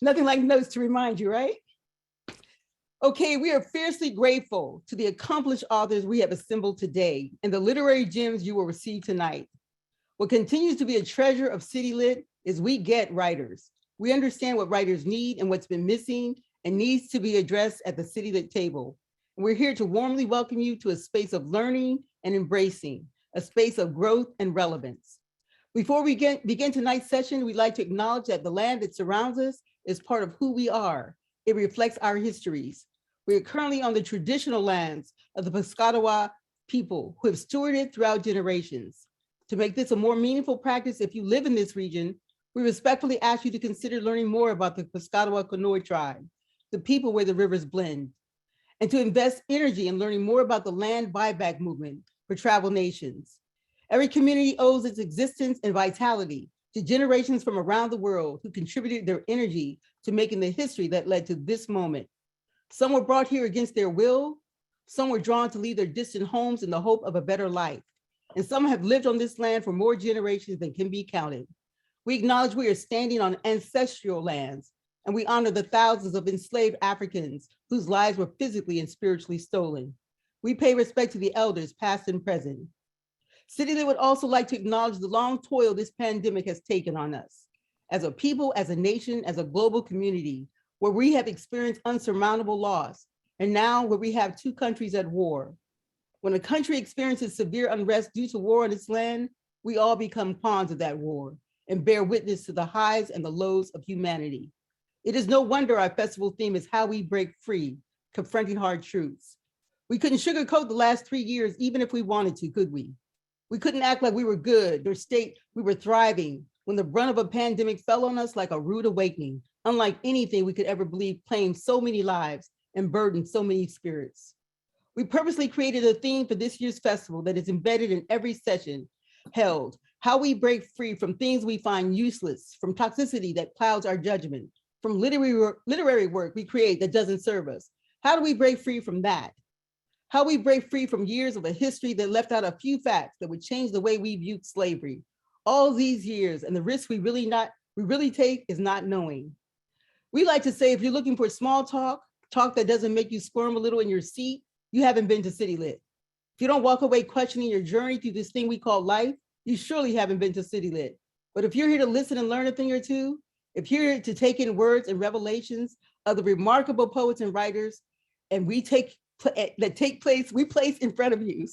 Nothing like notes to remind you, right? Okay, we are fiercely grateful to the accomplished authors we have assembled today and the literary gems you will receive tonight. What continues to be a treasure of CityLit is we get writers. We understand what writers need and what's been missing and needs to be addressed at the CityLit table. And we're here to warmly welcome you to a space of learning and embracing, a space of growth and relevance. Before we begin tonight's session, we'd like to acknowledge that the land that surrounds us is part of who we are. It reflects our histories. We are currently on the traditional lands of the Piscataway people who have stewarded throughout generations. To make this a more meaningful practice, if you live in this region, we respectfully ask you to consider learning more about the Piscataway Conoy tribe, the people where the rivers blend, and to invest energy in learning more about the land buyback movement for tribal nations. Every community owes its existence and vitality to generations from around the world who contributed their energy to making the history that led to this moment. Some were brought here against their will. Some were drawn to leave their distant homes in the hope of a better life. And some have lived on this land for more generations than can be counted. We acknowledge we are standing on ancestral lands, and we honor the thousands of enslaved Africans whose lives were physically and spiritually stolen. We pay respect to the elders, past and present. CityLit would also like to acknowledge the long toil this pandemic has taken on us. As a people, as a nation, as a global community, where we have experienced unsurmountable loss, and now where we have two countries at war. When a country experiences severe unrest due to war on its land, we all become pawns of that war and bear witness to the highs and the lows of humanity. It is no wonder our festival theme is how we break free, confronting hard truths. We couldn't sugarcoat the last 3 years, even if we wanted to, could we? We couldn't act like we were good or state we were thriving when the brunt of a pandemic fell on us like a rude awakening, unlike anything we could ever believe claimed so many lives and burdened so many spirits. We purposely created a theme for this year's festival that is embedded in every session held, how we break free from things we find useless, from toxicity that clouds our judgment, from literary work we create that doesn't serve us. How do we break free from that? How we break free from years of a history that left out a few facts that would change the way we viewed slavery. All these years, and the risk we really take is not knowing. We like to say, if you're looking for small talk that doesn't make you squirm a little in your seat, you haven't been to CityLit. If you don't walk away questioning your journey through this thing we call life, you surely haven't been to CityLit. But if you're here to listen and learn a thing or two, if you're here to take in words and revelations of the remarkable poets and writers, and we place in front of you,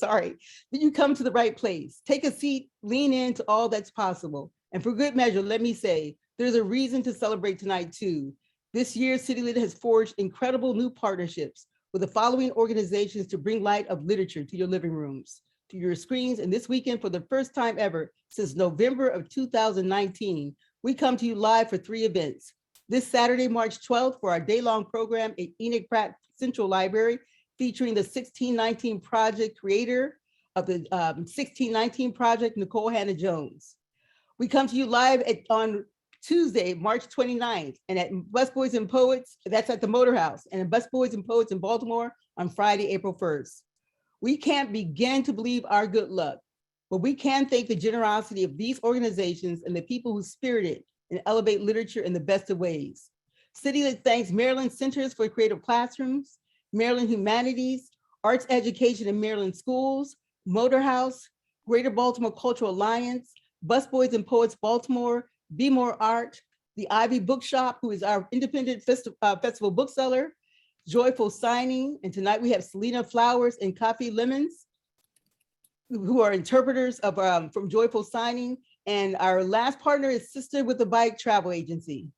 then you come to the right place. Take a seat, lean into all that's possible. And for good measure, let me say, there's a reason to celebrate tonight too. This year, CityLit has forged incredible new partnerships with the following organizations to bring light of literature to your living rooms, to your screens. And this weekend, for the first time ever since November of 2019, we come to you live for 3 events. This Saturday, March 12th, for our day-long program at Enoch Pratt Central Library, featuring the 1619 Project creator of the 1619 Project, Nicole Hannah-Jones. We come to you live on Tuesday, March 29th, and at Busboys and Poets, that's at the Motor House, and at Busboys and Poets in Baltimore on Friday, April 1st. We can't begin to believe our good luck, but we can thank the generosity of these organizations and the people who spirited and elevate literature in the best of ways. CityLit thanks Maryland Centers for Creative Classrooms, Maryland Humanities, Arts Education in Maryland Schools, Motor House, Greater Baltimore Cultural Alliance, Busboys and Poets Baltimore, Bmore Art, the Ivy Bookshop, who is our independent festival bookseller, Joyful Signing, and tonight we have Selena Flowers and Coffee Lemons, who are interpreters of from Joyful Signing, and our last partner is Sister with a Bike Travel Agency.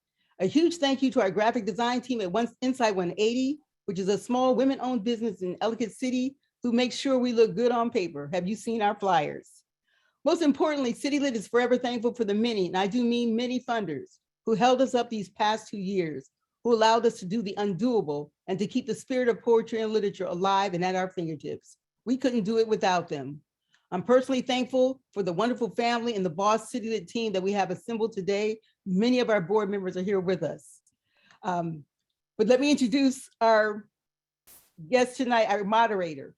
A huge thank you to our graphic design team at Inside 180, which is a small women-owned business in Ellicott City, who makes sure we look good on paper. Have you seen our flyers? Most importantly, CityLit is forever thankful for the many, and I do mean many funders, who held us up these past 2 years, who allowed us to do the undoable and to keep the spirit of poetry and literature alive and at our fingertips. We couldn't do it without them. I'm personally thankful for the wonderful family and the Boss CityLit team that we have assembled today. Many of our board members are here with us. But let me introduce our guest tonight, our moderator.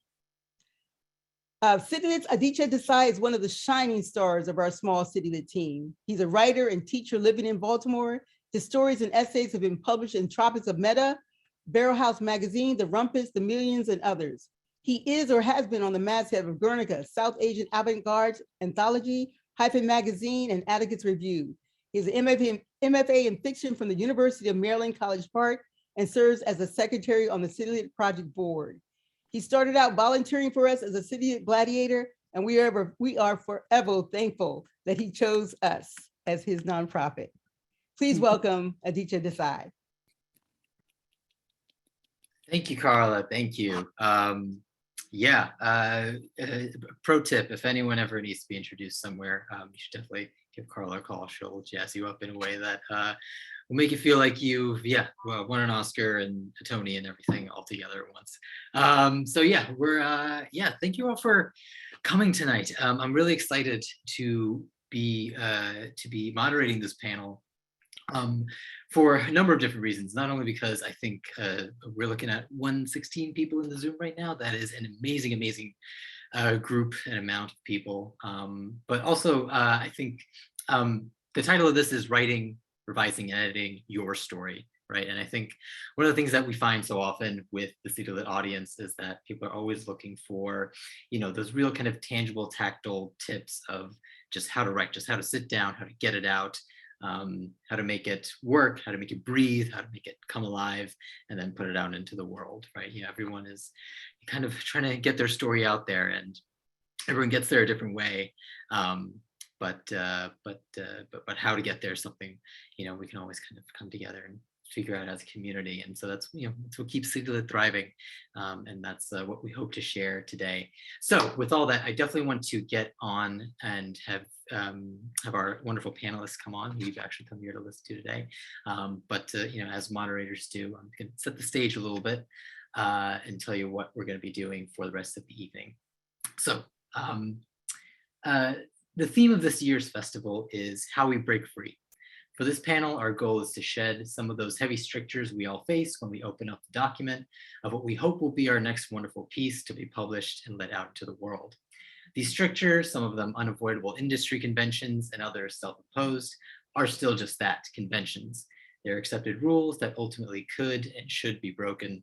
CityLit's Aditya Desai is one of the shining stars of our small CityLit team. He's a writer and teacher living in Baltimore, His stories and essays have been published in Tropics of Meta, Barrel House Magazine, The Rumpus, The Millions, and others. He is or has been on the masthead of Guernica, South Asian Avant-Garde Anthology, Hyphen Magazine, and Atticus Review. He is an MFA in fiction from the University of Maryland, College Park, and serves as a secretary on the CityLit Project Board. He started out volunteering for us as a CityLit gladiator, and we are forever thankful that he chose us as his nonprofit. Please welcome Aditya Desai. Thank you, Carla. Thank you. Pro tip, if anyone ever needs to be introduced somewhere, you should definitely give Carla a call. She'll jazz you up in a way that will make you feel like you've won an Oscar and a Tony and everything all together at once. Thank you all for coming tonight. I'm really excited to be moderating this panel for a number of different reasons, not only because I think we're looking at 116 people in the Zoom right now. That is an amazing, amazing group and amount of people. But also, I think the title of this is Writing, Revising, and Editing Your Story, right? And I think one of the things that we find so often with the CityLit audience is that people are always looking for, those real kind of tangible, tactile tips of just how to write, just how to sit down, how to get it out, how to make it work, how to make it breathe, how to make it come alive, and then put it out into the world, right? Everyone is kind of trying to get their story out there, and everyone gets there a different way. But how to get there is something, we can always kind of come together and figure out as a community. And so that's what keeps CityLit thriving. And that's what we hope to share today. So with all that, I definitely want to get on and have our wonderful panelists come on, who you've actually come here to listen to today. As moderators do, I'm going to set the stage a little bit and tell you what we're going to be doing for the rest of the evening. So the theme of this year's festival is how we break free. For this panel, our goal is to shed some of those heavy strictures we all face when we open up the document of what we hope will be our next wonderful piece to be published and let out into the world. These strictures, some of them unavoidable industry conventions and others self-imposed, are still just that, conventions. They're accepted rules that ultimately could and should be broken.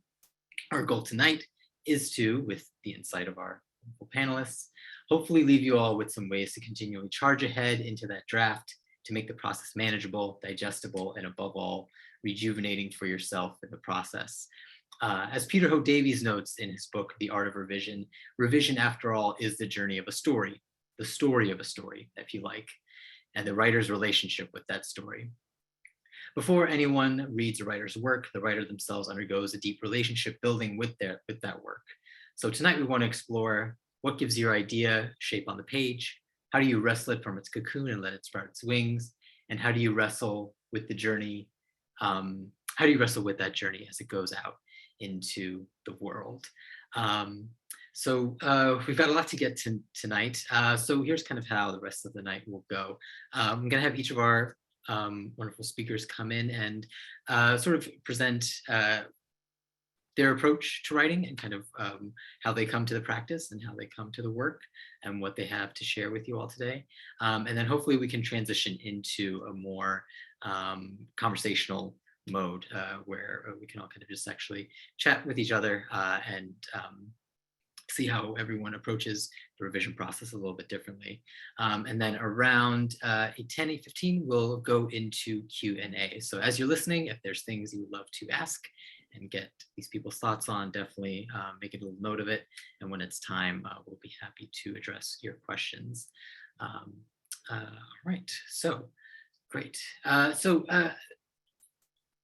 Our goal tonight is to, with the insight of our wonderful panelists, hopefully leave you all with some ways to continually charge ahead into that draft, to make the process manageable, digestible, and above all, rejuvenating for yourself in the process. As Peter Ho Davies notes in his book, The Art of Revision, revision, after all, is the journey of a story, the story of a story, if you like, and the writer's relationship with that story. Before anyone reads a writer's work, the writer themselves undergoes a deep relationship building with that work. So tonight we want to explore what gives your idea shape on the page. How do you wrestle it from its cocoon and let it sprout its wings? And how do you wrestle with the journey? How do you wrestle with that journey as it goes out into the world? We've got a lot to get to tonight. So here's kind of how the rest of the night will go. I'm going to have each of our wonderful speakers come in and sort of present their approach to writing and kind of how they come to the practice and how they come to the work and what they have to share with you all today. And then hopefully we can transition into a more conversational mode where we can all kind of just actually chat with each other and see how everyone approaches the revision process a little bit differently. And then around 10:15, we'll go into Q&A. So as you're listening, if there's things you would love to ask and get these people's thoughts on, definitely make a little note of it. And when it's time, we'll be happy to address your questions. All right, so great.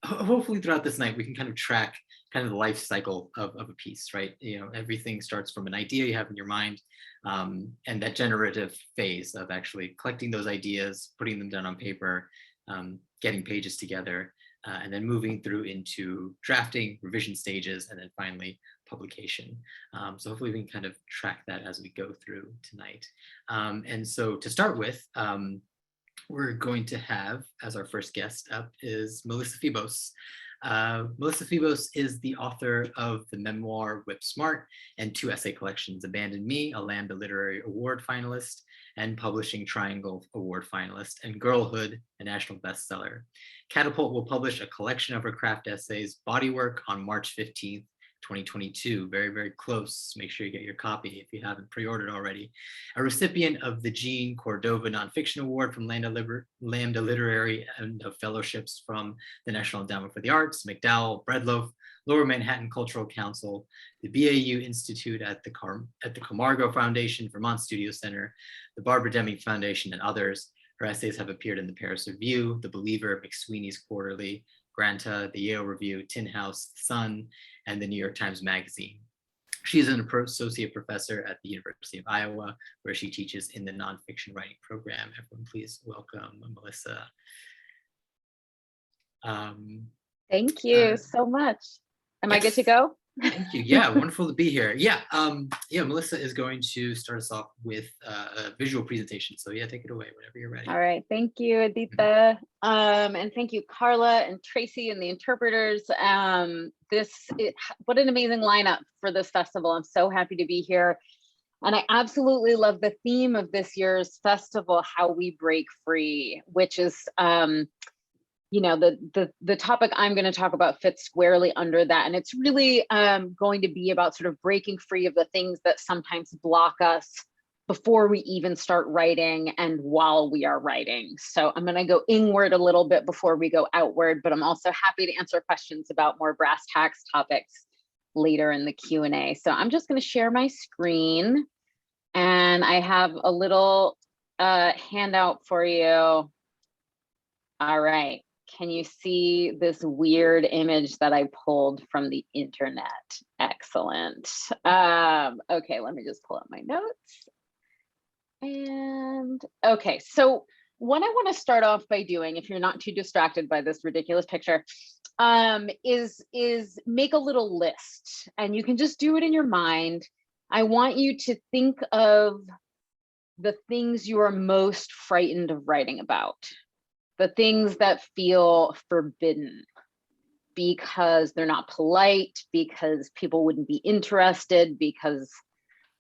Hopefully throughout this night, we can kind of track kind of the life cycle of a piece, right? Everything starts from an idea you have in your mind and that generative phase of actually collecting those ideas, putting them down on paper, getting pages together, and then moving through into drafting, revision stages, and then finally publication. So hopefully we can kind of track that as we go through tonight. And so to start with, we're going to have, as our first guest up, is Melissa Fibos. Melissa Fibos is the author of the memoir Whip Smart and 2 essay collections, Abandon Me, a Lambda Literary Award finalist, and Publishing Triangle Award finalist, and Girlhood, a national bestseller. Catapult will publish a collection of her craft essays, Bodywork, on March 15th, 2022. Very, very close. Make sure you get your copy if you haven't pre-ordered already. A recipient of the Jean Cordova Nonfiction Award from Lambda Literary and of fellowships from the National Endowment for the Arts, McDowell, Breadloaf, Lower Manhattan Cultural Council, the BAU Institute at the Camargo Foundation, Vermont Studio Center, the Barbara Deming Foundation, and others. Her essays have appeared in the Paris Review, The Believer, McSweeney's Quarterly, Granta, the Yale Review, Tin House, The Sun, and the New York Times Magazine. She is an associate professor at the University of Iowa, where she teaches in the nonfiction writing program. Everyone, please welcome Melissa. Thank you so much. Am I good to go? Thank you. Yeah, wonderful to be here. Yeah, Melissa is going to start us off with a visual presentation. So yeah, take it away whenever you're ready. All right, thank you, Aditya. And thank you, Carla and Tracy and the interpreters. What an amazing lineup for this festival. I'm so happy to be here. And I absolutely love the theme of this year's festival, How We Break Free, which is, the topic I'm going to talk about fits squarely under that. And it's really going to be about sort of breaking free of the things that sometimes block us before we even start writing and while we are writing. So I'm going to go inward a little bit before we go outward, but I'm also happy to answer questions about more brass tacks topics later in the Q&A. So I'm just going to share my screen, and I have a little handout for you. All right. Can you see this weird image that I pulled from the internet? Excellent. Okay, let me just pull up my notes. And okay, so what I want to start off by doing, if you're not too distracted by this ridiculous picture, is make a little list, and you can just do it in your mind. I want you to think of the things you are most frightened of writing about. The things that feel forbidden because they're not polite, because people wouldn't be interested, because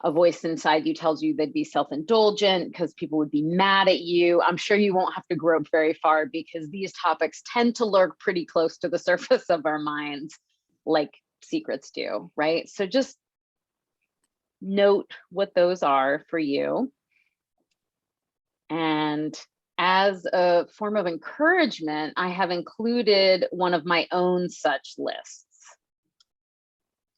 a voice inside you tells you they'd be self-indulgent, because people would be mad at you. I'm sure you won't have to grope very far, because these topics tend to lurk pretty close to the surface of our minds, like secrets do, right? So just note what those are for you. And as a form of encouragement, I have included one of my own such lists.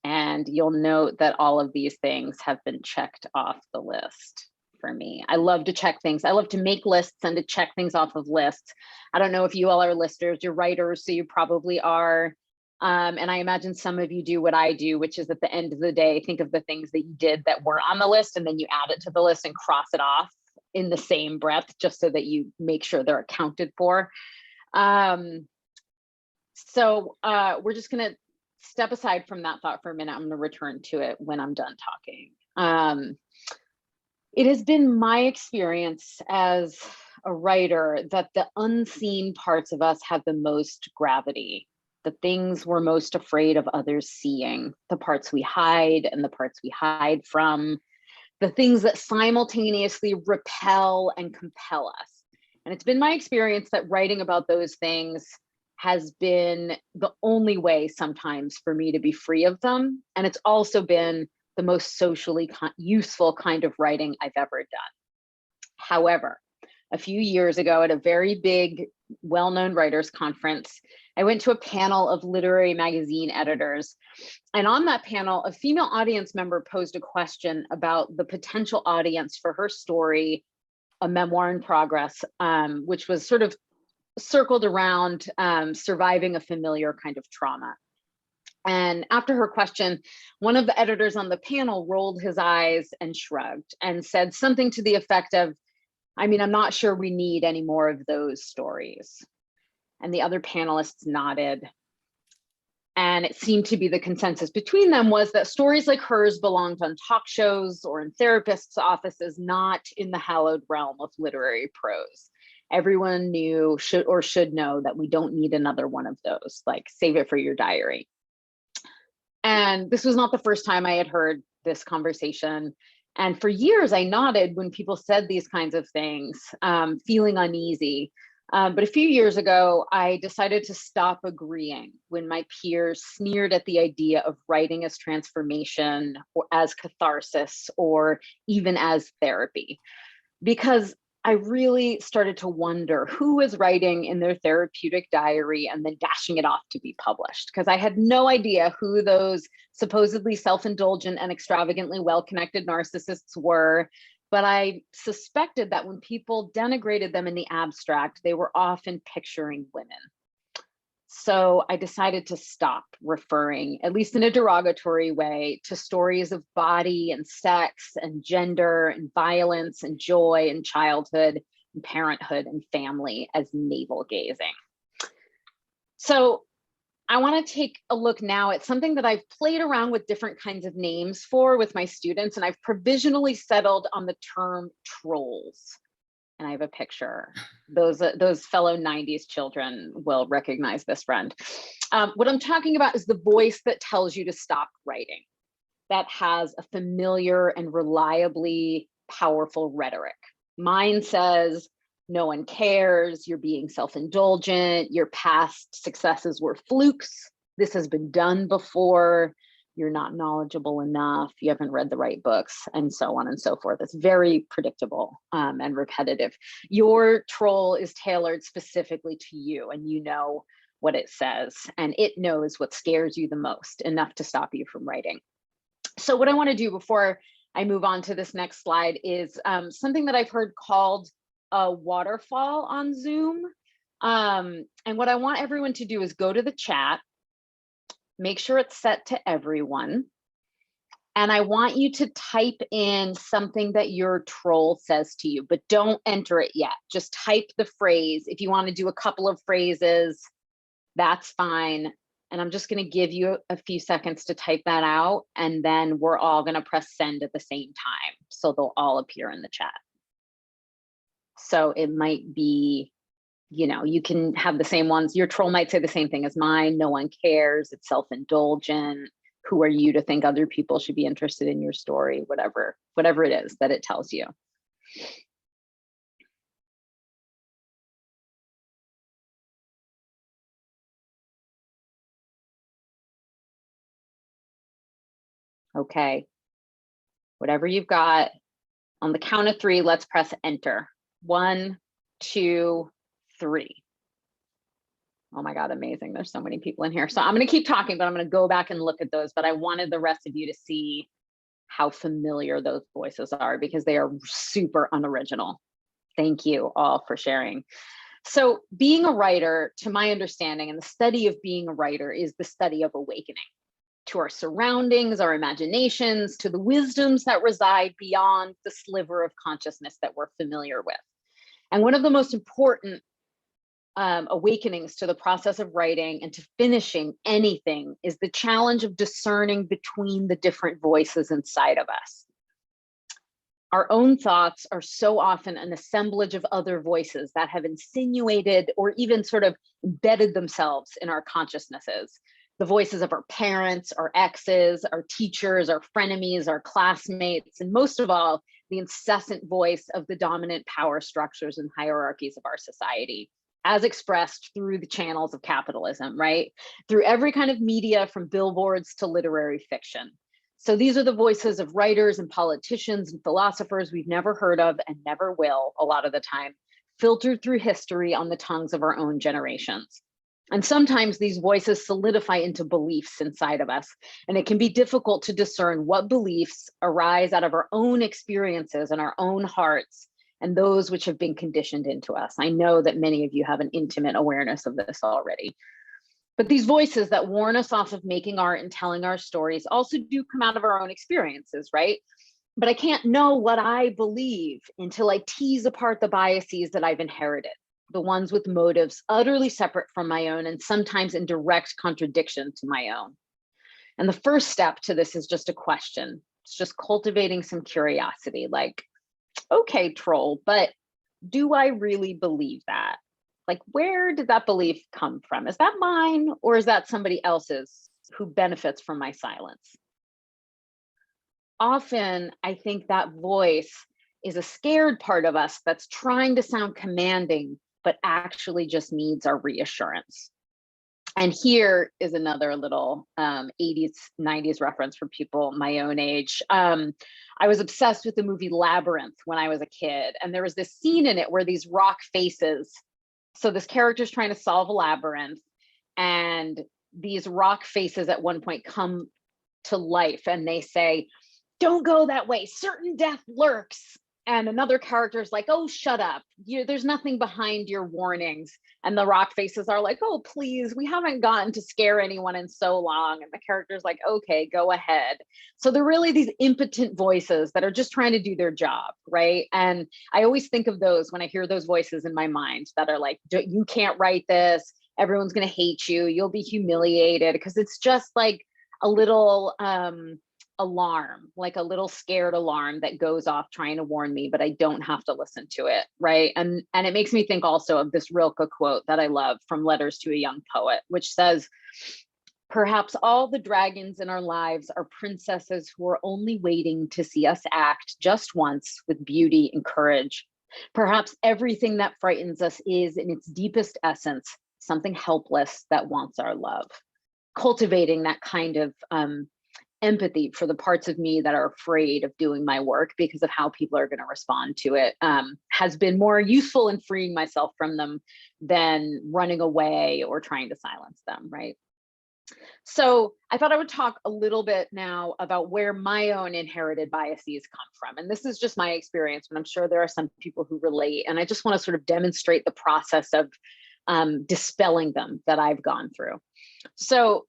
And you'll note that all of these things have been checked off the list for me. I love to check things. I love to make lists and to check things off of lists. I don't know if you all are listers, you're writers, so you probably are. And I imagine some of you do what I do, which is at the end of the day, think of the things that you did that were on the list, and then you add it to the list and cross it off in the same breath, just so that you make sure they're accounted for. So we're just gonna step aside from that thought for a minute. I'm gonna return to it when I'm done talking. It has been my experience as a writer that the unseen parts of us have the most gravity, the things we're most afraid of others seeing, the parts we hide and the parts we hide from, the things that simultaneously repel and compel us. And it's been my experience that writing about those things has been the only way sometimes for me to be free of them. And it's also been the most socially useful kind of writing I've ever done. However, a few years ago at a very big, well-known writers conference, I went to a panel of literary magazine editors. And on that panel, a female audience member posed a question about the potential audience for her story, A Memoir in Progress, which was sort of circled around surviving a familiar kind of trauma. And after her question, one of the editors on the panel rolled his eyes and shrugged and said something to the effect of, I mean, I'm not sure we need any more of those stories. And the other panelists nodded. And it seemed to be the consensus between them was that stories like hers belonged on talk shows or in therapists' offices, not in the hallowed realm of literary prose. Everyone knew, should know, that we don't need another one of those, like save it for your diary. And this was not the first time I had heard this conversation. And for years, I nodded when people said these kinds of things, feeling uneasy. But a few years ago, I decided to stop agreeing when my peers sneered at the idea of writing as transformation or as catharsis or even as therapy, because I really started to wonder who was writing in their therapeutic diary and then dashing it off to be published, because I had no idea who those supposedly self-indulgent and extravagantly well-connected narcissists were. But I suspected that when people denigrated them in the abstract, they were often picturing women. So I decided to stop referring, at least in a derogatory way, to stories of body and sex and gender and violence and joy and childhood and parenthood and family as navel gazing. So I want to take a look now at something that I've played around with different kinds of names for with my students, and I've provisionally settled on the term trolls. And I have a picture. Those fellow 90s children will recognize this friend. What I'm talking about is the voice that tells you to stop writing, that has a familiar and reliably powerful rhetoric. Mine says, no one cares, you're being self-indulgent, your past successes were flukes, this has been done before, you're not knowledgeable enough, you haven't read the right books, and so on and so forth. It's very predictable and repetitive. Your troll is tailored specifically to you, and you know what it says, and it knows what scares you the most, enough to stop you from writing. So what I want to do before I move on to this next slide is something that I've heard called a waterfall on Zoom. And what I want everyone to do is go to the chat, make sure it's set to everyone. And I want you to type in something that your troll says to you, but don't enter it yet. Just type the phrase. If you want to do a couple of phrases, that's fine. And I'm just going to give you a few seconds to type that out. And then we're all going to press send at the same time. So they'll all appear in the chat. So it might be, you know, you can have the same ones. Your troll might say the same thing as mine. No one cares. It's self-indulgent. Who are you to think other people should be interested in your story? Whatever it is that it tells you. Okay. Whatever you've got, on the count of 3, let's press enter. 1, 2, 3. Oh my God, amazing. There's so many people in here. So I'm going to keep talking, but I'm going to go back and look at those. But I wanted the rest of you to see how familiar those voices are, because they are super unoriginal. Thank you all for sharing. So being a writer, to my understanding, and the study of being a writer is the study of awakening to our surroundings, our imaginations, to the wisdoms that reside beyond the sliver of consciousness that we're familiar with. And one of the most important awakenings to the process of writing and to finishing anything is the challenge of discerning between the different voices inside of us. Our own thoughts are so often an assemblage of other voices that have insinuated or even sort of embedded themselves in our consciousnesses. The voices of our parents, our exes, our teachers, our frenemies, our classmates, and most of all, the incessant voice of the dominant power structures and hierarchies of our society, as expressed through the channels of capitalism, right? Through every kind of media, from billboards to literary fiction. So these are the voices of writers and politicians and philosophers we've never heard of and never will, a lot of the time, filtered through history on the tongues of our own generations. And sometimes these voices solidify into beliefs inside of us, and it can be difficult to discern what beliefs arise out of our own experiences and our own hearts and those which have been conditioned into us. I know that many of you have an intimate awareness of this already. But these voices that warn us off of making art and telling our stories also do come out of our own experiences, right? But I can't know what I believe until I tease apart the biases that I've inherited, the ones with motives utterly separate from my own and sometimes in direct contradiction to my own. And the first step to this is just a question. It's just cultivating some curiosity, like, okay, troll, but do I really believe that? Like, where did that belief come from? Is that mine, or is that somebody else's who benefits from my silence? often I think that voice is a scared part of us that's trying to sound commanding, but actually just needs our reassurance. And here is another little 80s, 90s reference for people my own age. I was obsessed with the movie Labyrinth when I was a kid. And there was this scene in it where these rock faces, so this character's trying to solve a labyrinth, and these rock faces at one point come to life and they say, "Don't go that way, certain death lurks." And another character is like, "Oh, shut up. There's nothing behind your warnings." And the rock faces are like, "Oh, please, we haven't gotten to scare anyone in so long." And the character's like, "Okay, go ahead." So they're really these impotent voices that are just trying to do their job, right? And I always think of those when I hear those voices in my mind that are like, "You can't write this. Everyone's going to hate you. You'll be humiliated," because it's just like a little alarm, like a little scared alarm that goes off trying to warn me, but I don't have to listen to it, right? And it makes me think also of this Rilke quote that I love from Letters to a Young Poet, which says, "Perhaps all the dragons in our lives are princesses who are only waiting to see us act just once with beauty and courage. Perhaps everything that frightens us is, in its deepest essence, something helpless that wants our love." Cultivating that kind of empathy for the parts of me that are afraid of doing my work because of how people are going to respond to it has been more useful in freeing myself from them than running away or trying to silence them, right? So I thought I would talk a little bit now about where my own inherited biases come from. And this is just my experience, but I'm sure there are some people who relate. And I just want to sort of demonstrate the process of dispelling them that I've gone through. So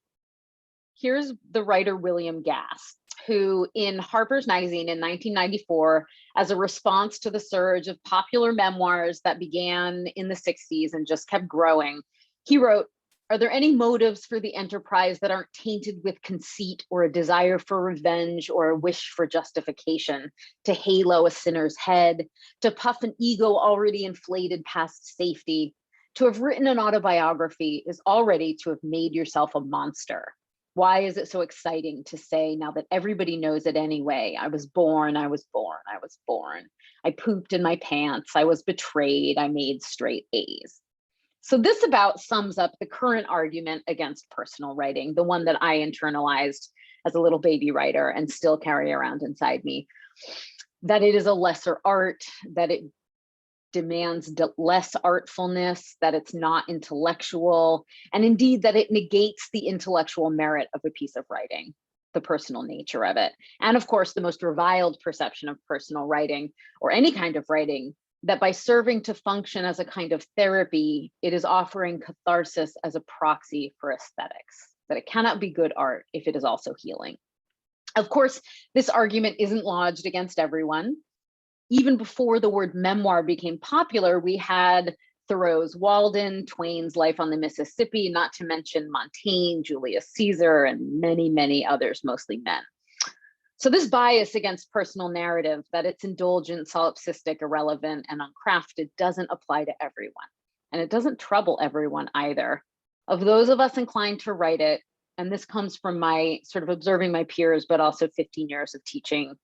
here's the writer William Gass, who in Harper's Magazine in 1994, as a response to the surge of popular memoirs that began in the 60s and just kept growing, he wrote, "Are there any motives for the enterprise that aren't tainted with conceit or a desire for revenge or a wish for justification, to halo a sinner's head, to puff an ego already inflated past safety? To have written an autobiography is already to have made yourself a monster. Why is it so exciting to say, now that everybody knows it anyway, I was born, I was born, I was born. I pooped in my pants, I was betrayed, I made straight A's." So this about sums up the current argument against personal writing, the one that I internalized as a little baby writer and still carry around inside me, that it is a lesser art, that it demands less artfulness, that it's not intellectual, and indeed that it negates the intellectual merit of a piece of writing, the personal nature of it. And of course, the most reviled perception of personal writing, or any kind of writing, that by serving to function as a kind of therapy, it is offering catharsis as a proxy for aesthetics, that it cannot be good art if it is also healing. Of course, this argument isn't lodged against everyone. Even before the word memoir became popular, we had Thoreau's Walden, Twain's Life on the Mississippi, not to mention Montaigne, Julius Caesar, and many, many others, mostly men. So this bias against personal narrative, that it's indulgent, solipsistic, irrelevant, and uncrafted, doesn't apply to everyone. And it doesn't trouble everyone either. Of those of us inclined to write it, and this comes from my sort of observing my peers, but also 15 years of teaching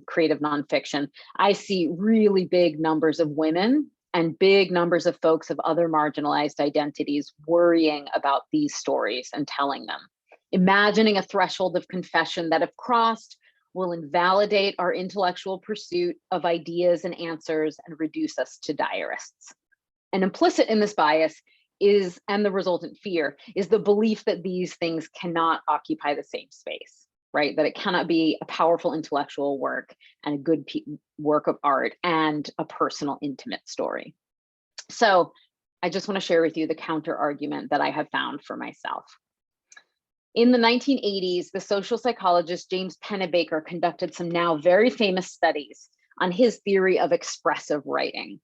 creative nonfiction, I see really big numbers of women and big numbers of folks of other marginalized identities worrying about these stories and telling them, imagining a threshold of confession that, if crossed, will invalidate our intellectual pursuit of ideas and answers and reduce us to diarists. And implicit in this bias is, and the resultant fear, is the belief that these things cannot occupy the same space, right? That it cannot be a powerful intellectual work and a good work of art and a personal, intimate story. So I just want to share with you the counter argument that I have found for myself. In the 1980s, the social psychologist James Pennebaker conducted some now very famous studies on his theory of expressive writing.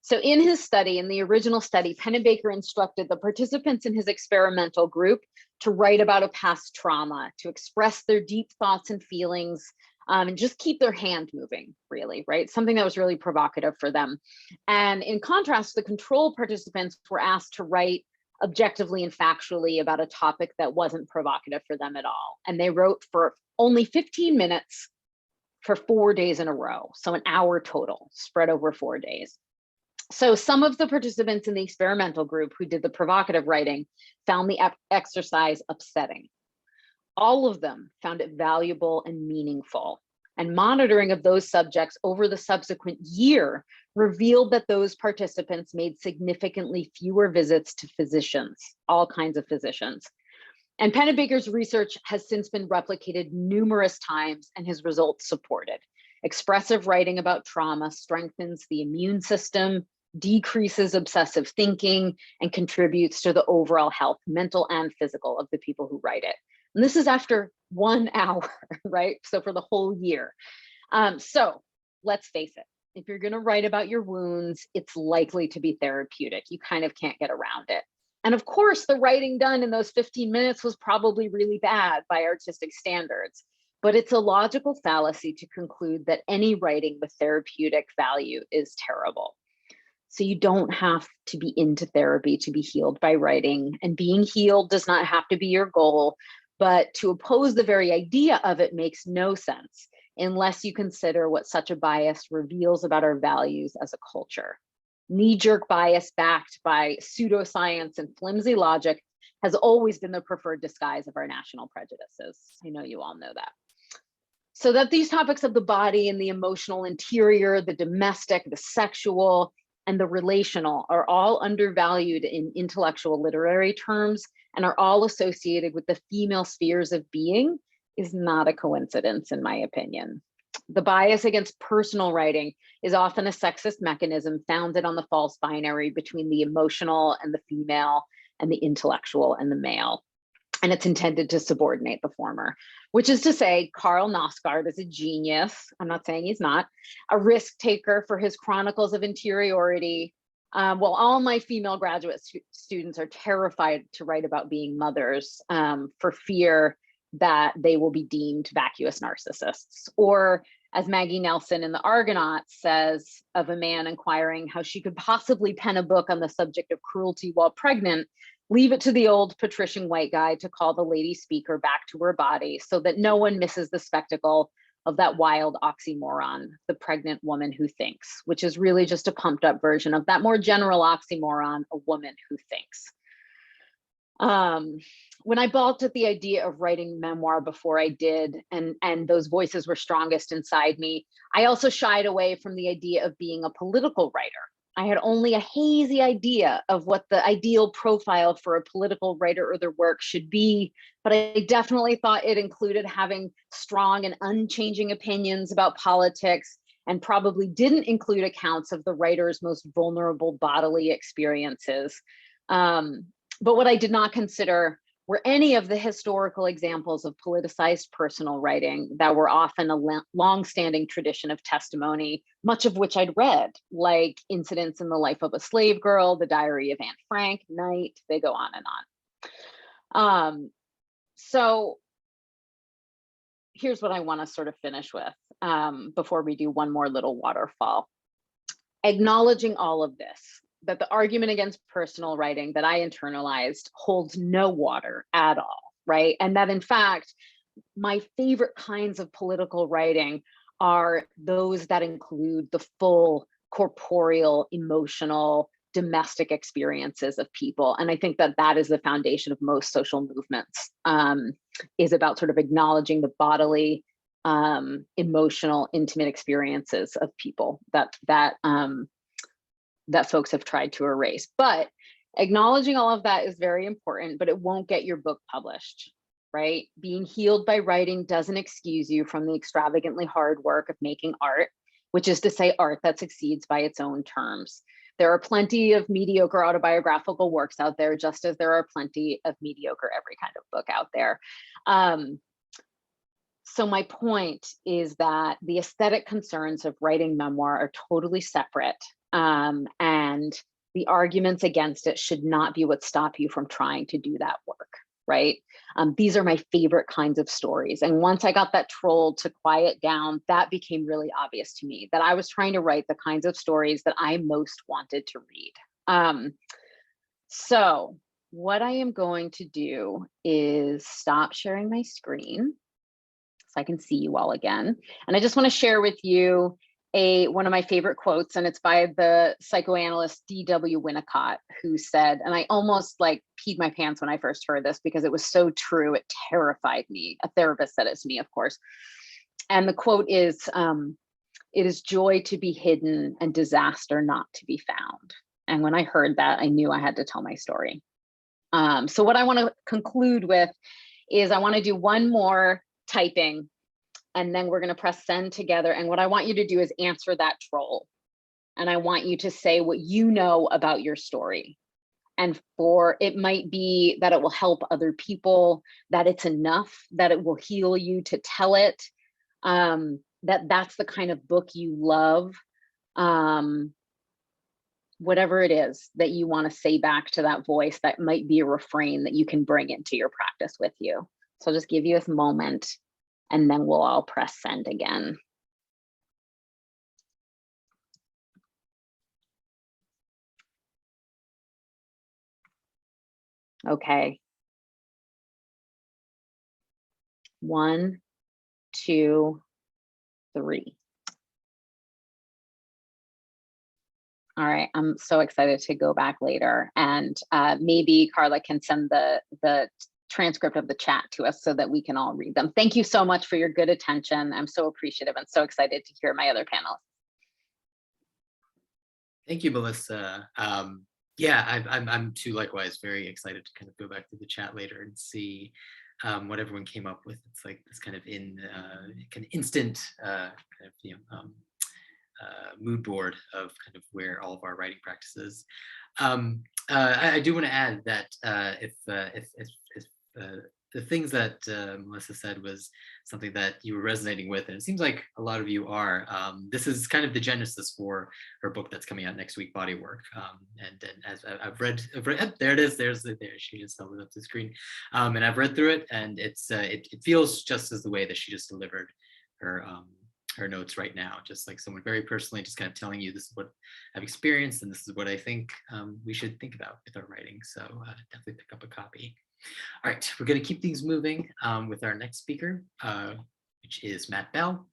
So in his study, in the original study, Pennebaker instructed the participants in his experimental group to write about a past trauma, to express their deep thoughts and feelings, and just keep their hand moving, really, right? Something that was really provocative for them. And in contrast, the control participants were asked to write objectively and factually about a topic that wasn't provocative for them at all. And they wrote for only 15 minutes for 4 days in a row. So an hour total spread over 4 days. So some of the participants in the experimental group who did the provocative writing found the exercise upsetting. All of them found it valuable and meaningful. And monitoring of those subjects over the subsequent year revealed that those participants made significantly fewer visits to physicians, all kinds of physicians. And Pennebaker's research has since been replicated numerous times and his results supported. Expressive writing about trauma strengthens the immune system, decreases obsessive thinking, and contributes to the overall health, mental and physical, of the people who write it. And this is after 1 hour, right? So for the whole year. So let's face it, if you're going to write about your wounds, it's likely to be therapeutic. You kind of can't get around it. And of course, the writing done in those 15 minutes was probably really bad by artistic standards, but it's a logical fallacy to conclude that any writing with therapeutic value is terrible. So you don't have to be into therapy to be healed by writing, and being healed does not have to be your goal, but to oppose the very idea of it makes no sense unless you consider what such a bias reveals about our values as a culture. Knee-jerk bias backed by pseudoscience and flimsy logic has always been the preferred disguise of our national prejudices. I know you all know that. So that these topics of the body and the emotional interior, the domestic, the sexual, and the relational are all undervalued in intellectual literary terms and are all associated with the female spheres of being is not a coincidence, in my opinion. The bias against personal writing is often a sexist mechanism founded on the false binary between the emotional and the female and the intellectual and the male. And it's intended to subordinate the former, which is to say, Karl Nosgard is a genius. I'm not saying he's not, a risk taker for his chronicles of interiority. While all my female graduate students are terrified to write about being mothers for fear that they will be deemed vacuous narcissists. Or as Maggie Nelson in The Argonauts says of a man inquiring how she could possibly pen a book on the subject of cruelty while pregnant, leave it to the old patrician white guy to call the lady speaker back to her body so that no one misses the spectacle of that wild oxymoron, the pregnant woman who thinks, which is really just a pumped up version of that more general oxymoron, a woman who thinks. When I balked at the idea of writing memoir before I did, and those voices were strongest inside me, I also shied away from the idea of being a political writer. I had only a hazy idea of what the ideal profile for a political writer or their work should be, but I definitely thought it included having strong and unchanging opinions about politics, and probably didn't include accounts of the writer's most vulnerable bodily experiences. But what I did not consider were any of the historical examples of politicized personal writing that were often a long-standing tradition of testimony, much of which I'd read, like Incidents in the Life of a Slave Girl, The Diary of Anne Frank, Night, they go on and on. So here's what I want to sort of finish with before we do one more little waterfall. Acknowledging all of this, that the argument against personal writing that I internalized holds no water at all, right? And that in fact, my favorite kinds of political writing are those that include the full corporeal, emotional, domestic experiences of people. And I think that that is the foundation of most social movements, is about sort of acknowledging the bodily, emotional, intimate experiences of people that folks have tried to erase. But acknowledging all of that is very important, but it won't get your book published, right? Being healed by writing doesn't excuse you from the extravagantly hard work of making art, which is to say art that succeeds by its own terms. There are plenty of mediocre autobiographical works out there, just as there are plenty of mediocre every kind of book out there. So my point is that the aesthetic concerns of writing memoir are totally separate. And the arguments against it should not be what stop you from trying to do that work, right? These are my favorite kinds of stories. And once I got that troll to quiet down, that became really obvious to me that I was trying to write the kinds of stories that I most wanted to read. So what I am going to do is stop sharing my screen so I can see you all again. And I just want to share with you one of my favorite quotes, and it's by the psychoanalyst D.W. Winnicott, who said, and I almost like peed my pants when I first heard this because it was so true, it terrified me. A therapist said it to me, of course. And the quote is, "It is joy to be hidden and disaster not to be found." And when I heard that, I knew I had to tell my story. So what I want to conclude with is I want to do one more typing, and then we're going to press send together. And what I want you to do is answer that troll. And I want you to say what you know about your story. And it might be that it will help other people, that it's enough, that it will heal you to tell it, that's the kind of book you love. Whatever it is that you want to say back to that voice, that might be a refrain that you can bring into your practice with you. So I'll just give you a moment, and then we'll all press send again. Okay. 1, 2, 3. All right, I'm so excited to go back later, and maybe Carla can send the transcript of the chat to us so that we can all read them. Thank you so much for your good attention. I'm so appreciative and so excited to hear my other panelists. Thank you, Melissa. Yeah, I'm too likewise very excited to kind of go back to the chat later and see what everyone came up with. It's like this kind of kind of instant kind of mood board of kind of where all of our writing practices. I do want to add that if the things that Melissa said was something that you were resonating with, and it seems like a lot of you are, this is kind of the genesis for her book that's coming out next week, Bodywork. And as I've read, there it is, there she just held it up to the screen. And I've read through it, and it feels just as the way that she just delivered her notes right now, just like someone very personally just kind of telling you, this is what I've experienced and this is what I think we should think about with our writing. So definitely pick up a copy. All right, we're going to keep things moving with our next speaker, which is Matt Bell.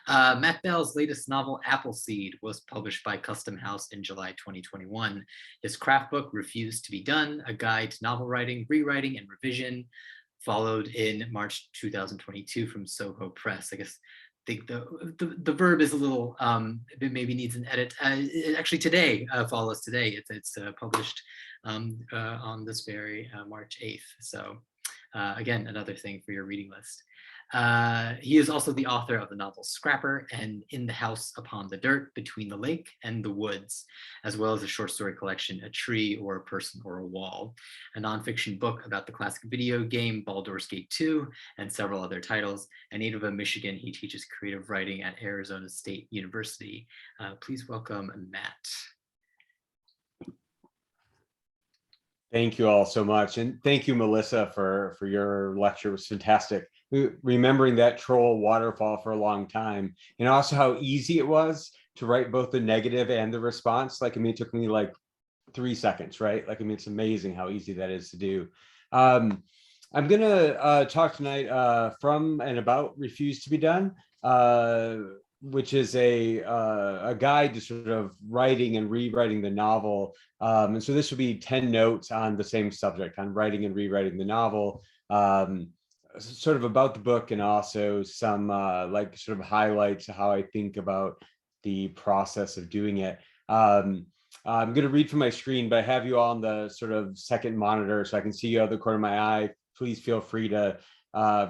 Matt Bell's latest novel, Appleseed, was published by Custom House in July 2021. His craft book, Refused to Be Done, A Guide to Novel Writing, Rewriting, and Revision, followed in March 2022 from Soho Press. I guess think the verb is a little, it maybe needs an edit. Actually today, follows today. It's published on this very March 8th. So again, another thing for your reading list. He is also the author of the novel Scrapper and In the House Upon the Dirt, Between the Lake and the Woods, as well as a short story collection, A Tree or a Person or a Wall, a nonfiction book about the classic video game Baldur's Gate 2, and several other titles. A native of Michigan, he teaches creative writing at Arizona State University. Please welcome Matt. Thank you all so much. And thank you, Melissa, for your lecture. It was fantastic. Remembering that troll waterfall for a long time, and also how easy it was to write both the negative and the response. Like, I mean, it took me like 3 seconds, right? Like, I mean, it's amazing how easy that is to do. I'm gonna talk tonight from and about Refused to Be Done, which is a guide to sort of writing and rewriting the novel. And so this will be 10 notes on the same subject, on writing and rewriting the novel, sort of about the book, and also some like sort of highlights of how I think about the process of doing it. I'm going to read from my screen, but I have you all on the sort of second monitor so I can see you out of the corner of my eye. Please feel free to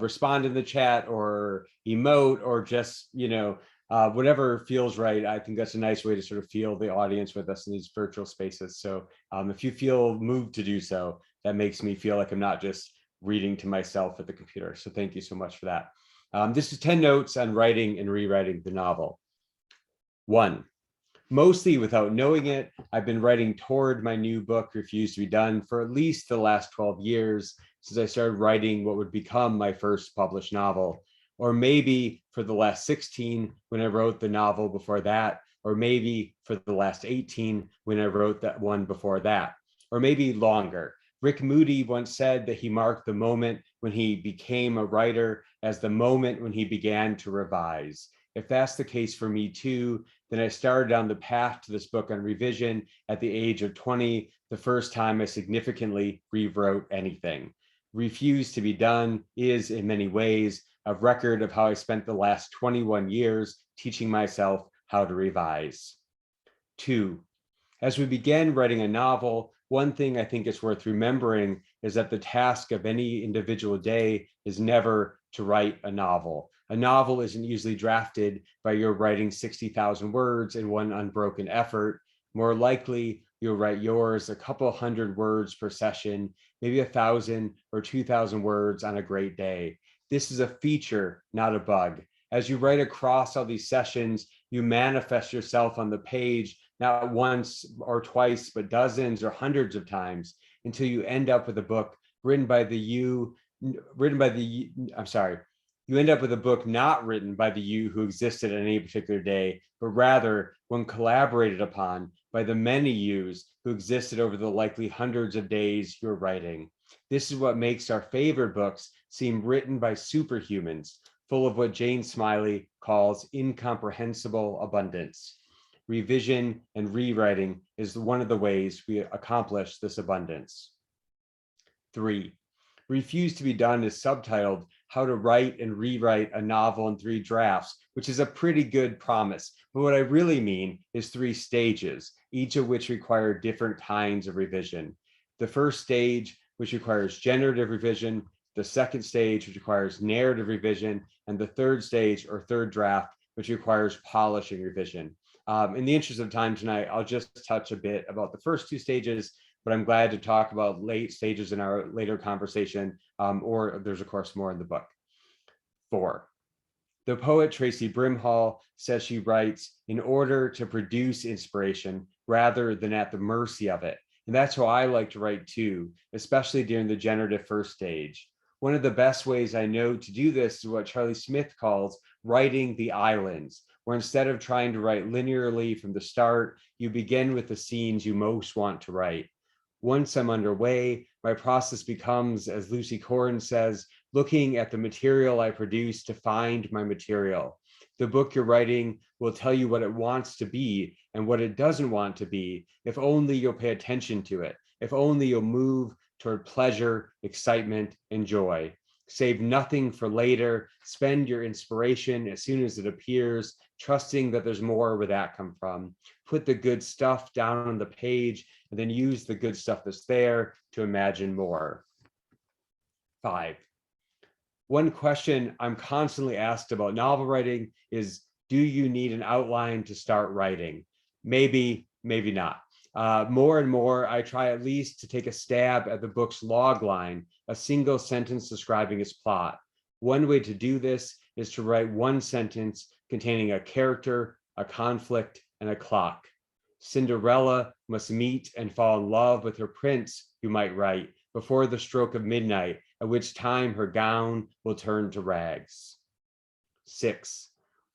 respond in the chat or emote, or just, you know, whatever feels right. I think that's a nice way to sort of feel the audience with us in these virtual spaces. So if you feel moved to do so, that makes me feel like I'm not just reading to myself at the computer. So thank you so much for that. This is 10 notes on writing and rewriting the novel. 1, mostly without knowing it, I've been writing toward my new book, Refused to Be Done, for at least the last 12 years, since I started writing what would become my first published novel. Or maybe for the last 16 when I wrote the novel before that, or maybe for the last 18 when I wrote that one before that, or maybe longer, Rick Moody once said that he marked the moment when he became a writer as the moment when he began to revise. If that's the case for me too, then I started on the path to this book on revision at the age of 20, the first time I significantly rewrote anything. Refused to be done is, in many ways, a record of how I spent the last 21 years teaching myself how to revise. 2, as we begin writing a novel, one thing I think is worth remembering is that the task of any individual day is never to write a novel. A novel isn't usually drafted by your writing 60,000 words in one unbroken effort. More likely, you'll write yours a couple hundred words per session, maybe 1,000 or 2,000 words on a great day. This is a feature, not a bug. As you write across all these sessions, you manifest yourself on the page, not once or twice, but dozens or hundreds of times, until you end up with a book written by the you, you end up with a book not written by the you who existed on any particular day, but rather one collaborated upon by the many yous who existed over the likely hundreds of days you're writing. This is what makes our favorite books seem written by superhumans, full of what Jane Smiley calls incomprehensible abundance. Revision and rewriting is one of the ways we accomplish this abundance. 3, Refuse to be Done is subtitled How to Write and Rewrite a Novel in 3 Drafts, which is a pretty good promise. But what I really mean is 3 stages, each of which require different kinds of revision. The first stage, which requires generative revision, the second stage, which requires narrative revision, and the third stage or third draft, which requires polishing revision. In the interest of time tonight, I'll just touch a bit about the first 2 stages, but I'm glad to talk about late stages in our later conversation, or there's of course more in the book. 4, the poet Tracy Brimhall says she writes in order to produce inspiration rather than at the mercy of it. And that's how I like to write too, especially during the generative first stage. One of the best ways I know to do this is what Charlie Smith calls writing the islands, where instead of trying to write linearly from the start, you begin with the scenes you most want to write. Once I'm underway, my process becomes, as Lucy Corrin says, looking at the material I produce to find my material. The book you're writing will tell you what it wants to be and what it doesn't want to be, if only you'll pay attention to it, if only you'll move toward pleasure, excitement, and joy. Save nothing for later. Spend your inspiration as soon as it appears, trusting that there's more where that come from. Put the good stuff down on the page and then use the good stuff that's there to imagine more. 5, one question I'm constantly asked about novel writing is, do you need an outline to start writing? Maybe, maybe not. More and more, I try at least to take a stab at the book's log line, a single sentence describing its plot. One way to do this is to write one sentence containing a character, a conflict, and a clock. Cinderella must meet and fall in love with her prince, you might write, before the stroke of midnight, at which time her gown will turn to rags. 6,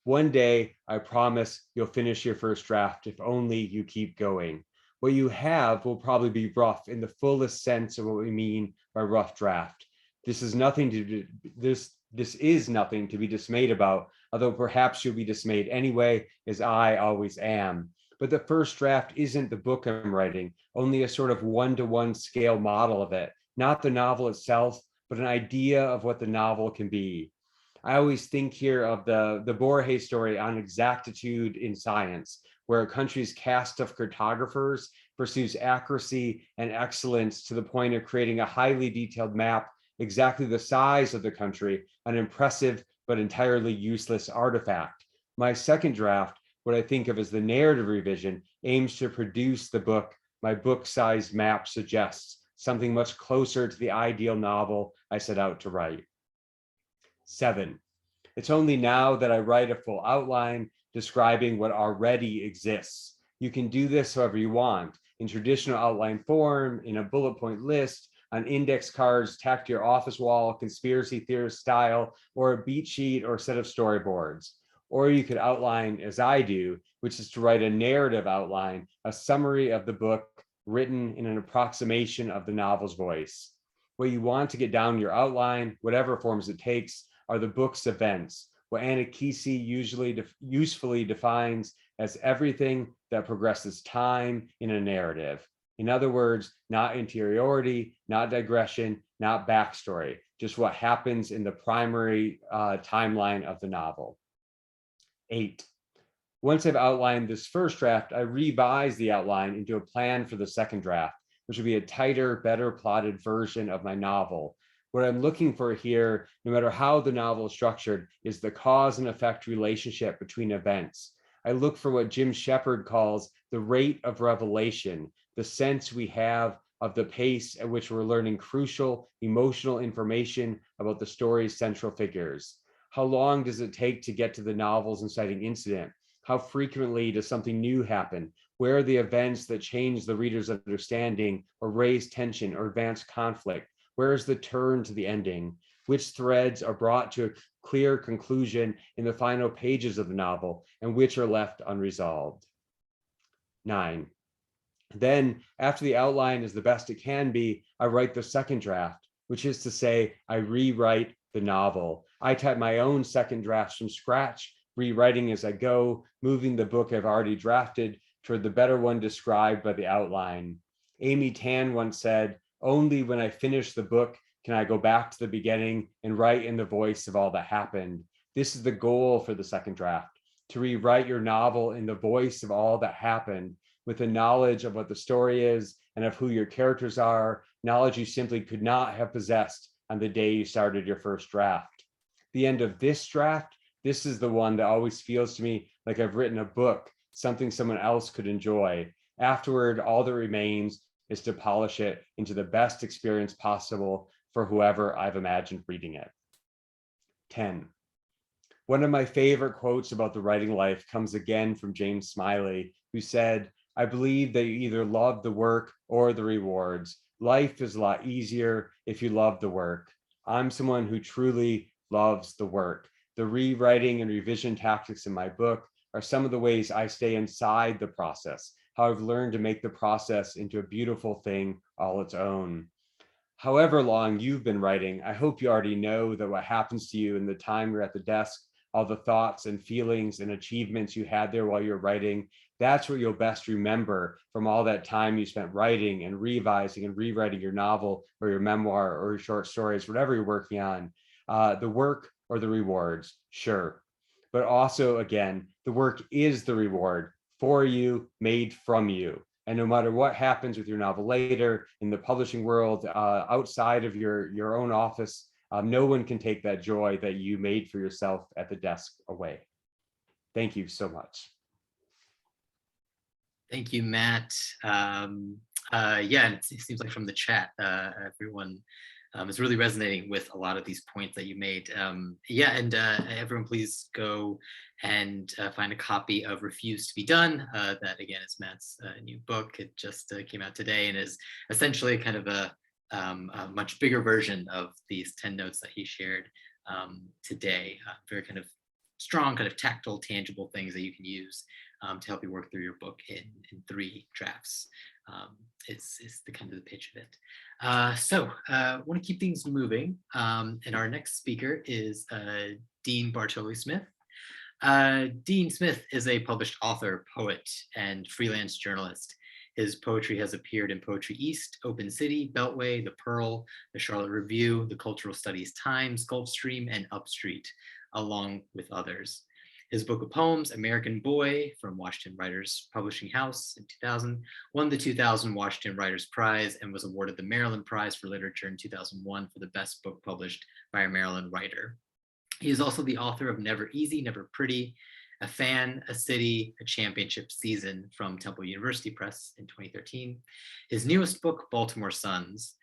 one day, I promise you'll finish your first draft if only you keep going. What you have will probably be rough in the fullest sense of what we mean by rough draft. This is nothing to be dismayed about, although perhaps you'll be dismayed anyway, as I always am. But the first draft isn't the book I'm writing, only a sort of 1-to-1 scale model of it, not the novel itself, but an idea of what the novel can be. I always think here of the Borges story on exactitude in science, where a country's cast of cartographers pursues accuracy and excellence to the point of creating a highly detailed map exactly the size of the country, an impressive but entirely useless artifact. My second draft, what I think of as the narrative revision, aims to produce the book my book-sized map suggests, something much closer to the ideal novel I set out to write. 7, it's only now that I write a full outline describing what already exists. You can do this however you want, in traditional outline form, in a bullet point list, on index cards tacked to your office wall, conspiracy theorist style, or a beat sheet or set of storyboards. Or you could outline as I do, which is to write a narrative outline, a summary of the book written in an approximation of the novel's voice. What you want to get down in your outline, whatever forms it takes, are the book's events, what Anna Kesey usually usefully defines as everything that progresses time in a narrative. In other words, not interiority, not digression, not backstory, just what happens in the primary timeline of the novel. 8. Once I've outlined this first draft, I revise the outline into a plan for the second draft, which will be a tighter, better plotted version of my novel. What I'm looking for here, no matter how the novel is structured, is the cause and effect relationship between events. I look for what Jim Shepard calls the rate of revelation, the sense we have of the pace at which we're learning crucial emotional information about the story's central figures. How long does it take to get to the novel's inciting incident? How frequently does something new happen? Where are the events that change the reader's understanding or raise tension or advance conflict? Where is the turn to the ending? Which threads are brought to a clear conclusion in the final pages of the novel and which are left unresolved? 9. Then, after the outline is the best it can be, I write the second draft, which is to say, I rewrite the novel. I type my own second drafts from scratch, rewriting as I go, moving the book I've already drafted toward the better one described by the outline. Amy Tan once said, "Only when I finish the book can I go back to the beginning and write in the voice of all that happened." This is the goal for the second draft, to rewrite your novel in the voice of all that happened, with the knowledge of what the story is and of who your characters are, knowledge you simply could not have possessed on the day you started your first draft. The end of this draft, this is the one that always feels to me like I've written a book, something someone else could enjoy. Afterward, all that remains is to polish it into the best experience possible for whoever I've imagined reading it. 10. One of my favorite quotes about the writing life comes again from James Smiley, who said, "I believe that you either love the work or the rewards. Life is a lot easier if you love the work." I'm someone who truly loves the work. The rewriting and revision tactics in my book are some of the ways I stay inside the process, how I've learned to make the process into a beautiful thing all its own. However long you've been writing, I hope you already know that what happens to you in the time you're at the desk, all the thoughts and feelings and achievements you had there while you're writing, that's what you'll best remember from all that time you spent writing and revising and rewriting your novel or your memoir or your short stories, whatever you're working on. The work or the rewards, sure. But also, again, the work is the reward for you, made from you. And no matter what happens with your novel later in the publishing world, outside of your own office, no one can take that joy that you made for yourself at the desk away. Thank you so much. Thank you, Matt. Yeah, and it seems like from the chat, everyone is really resonating with a lot of these points that you made. Yeah, and everyone please go and find a copy of Refuse to Be Done. That again is Matt's new book. It just came out today and is essentially kind of a much bigger version of these 10 notes that he shared today. Very kind of strong, kind of tactile, tangible things that you can use to help you work through your book in 3 drafts. Is the kind of the pitch of it. So I want to keep things moving. And our next speaker is Dean Bartoli-Smith. Dean Smith is a published author, poet, and freelance journalist. His poetry has appeared in Poetry East, Open City, Beltway, The Pearl, The Charlotte Review, The Cultural Studies Times, Gulfstream, and Upstreet, along with others. His book of poems, American Boy, from Washington Writers Publishing House in 2000, won the 2000 Washington Writers Prize and was awarded the Maryland Prize for Literature in 2001 for the best book published by a Maryland writer. He is also the author of Never Easy, Never Pretty, A Fan, A City, A Championship Season from Temple University Press in 2013. His newest book, Baltimore Suns,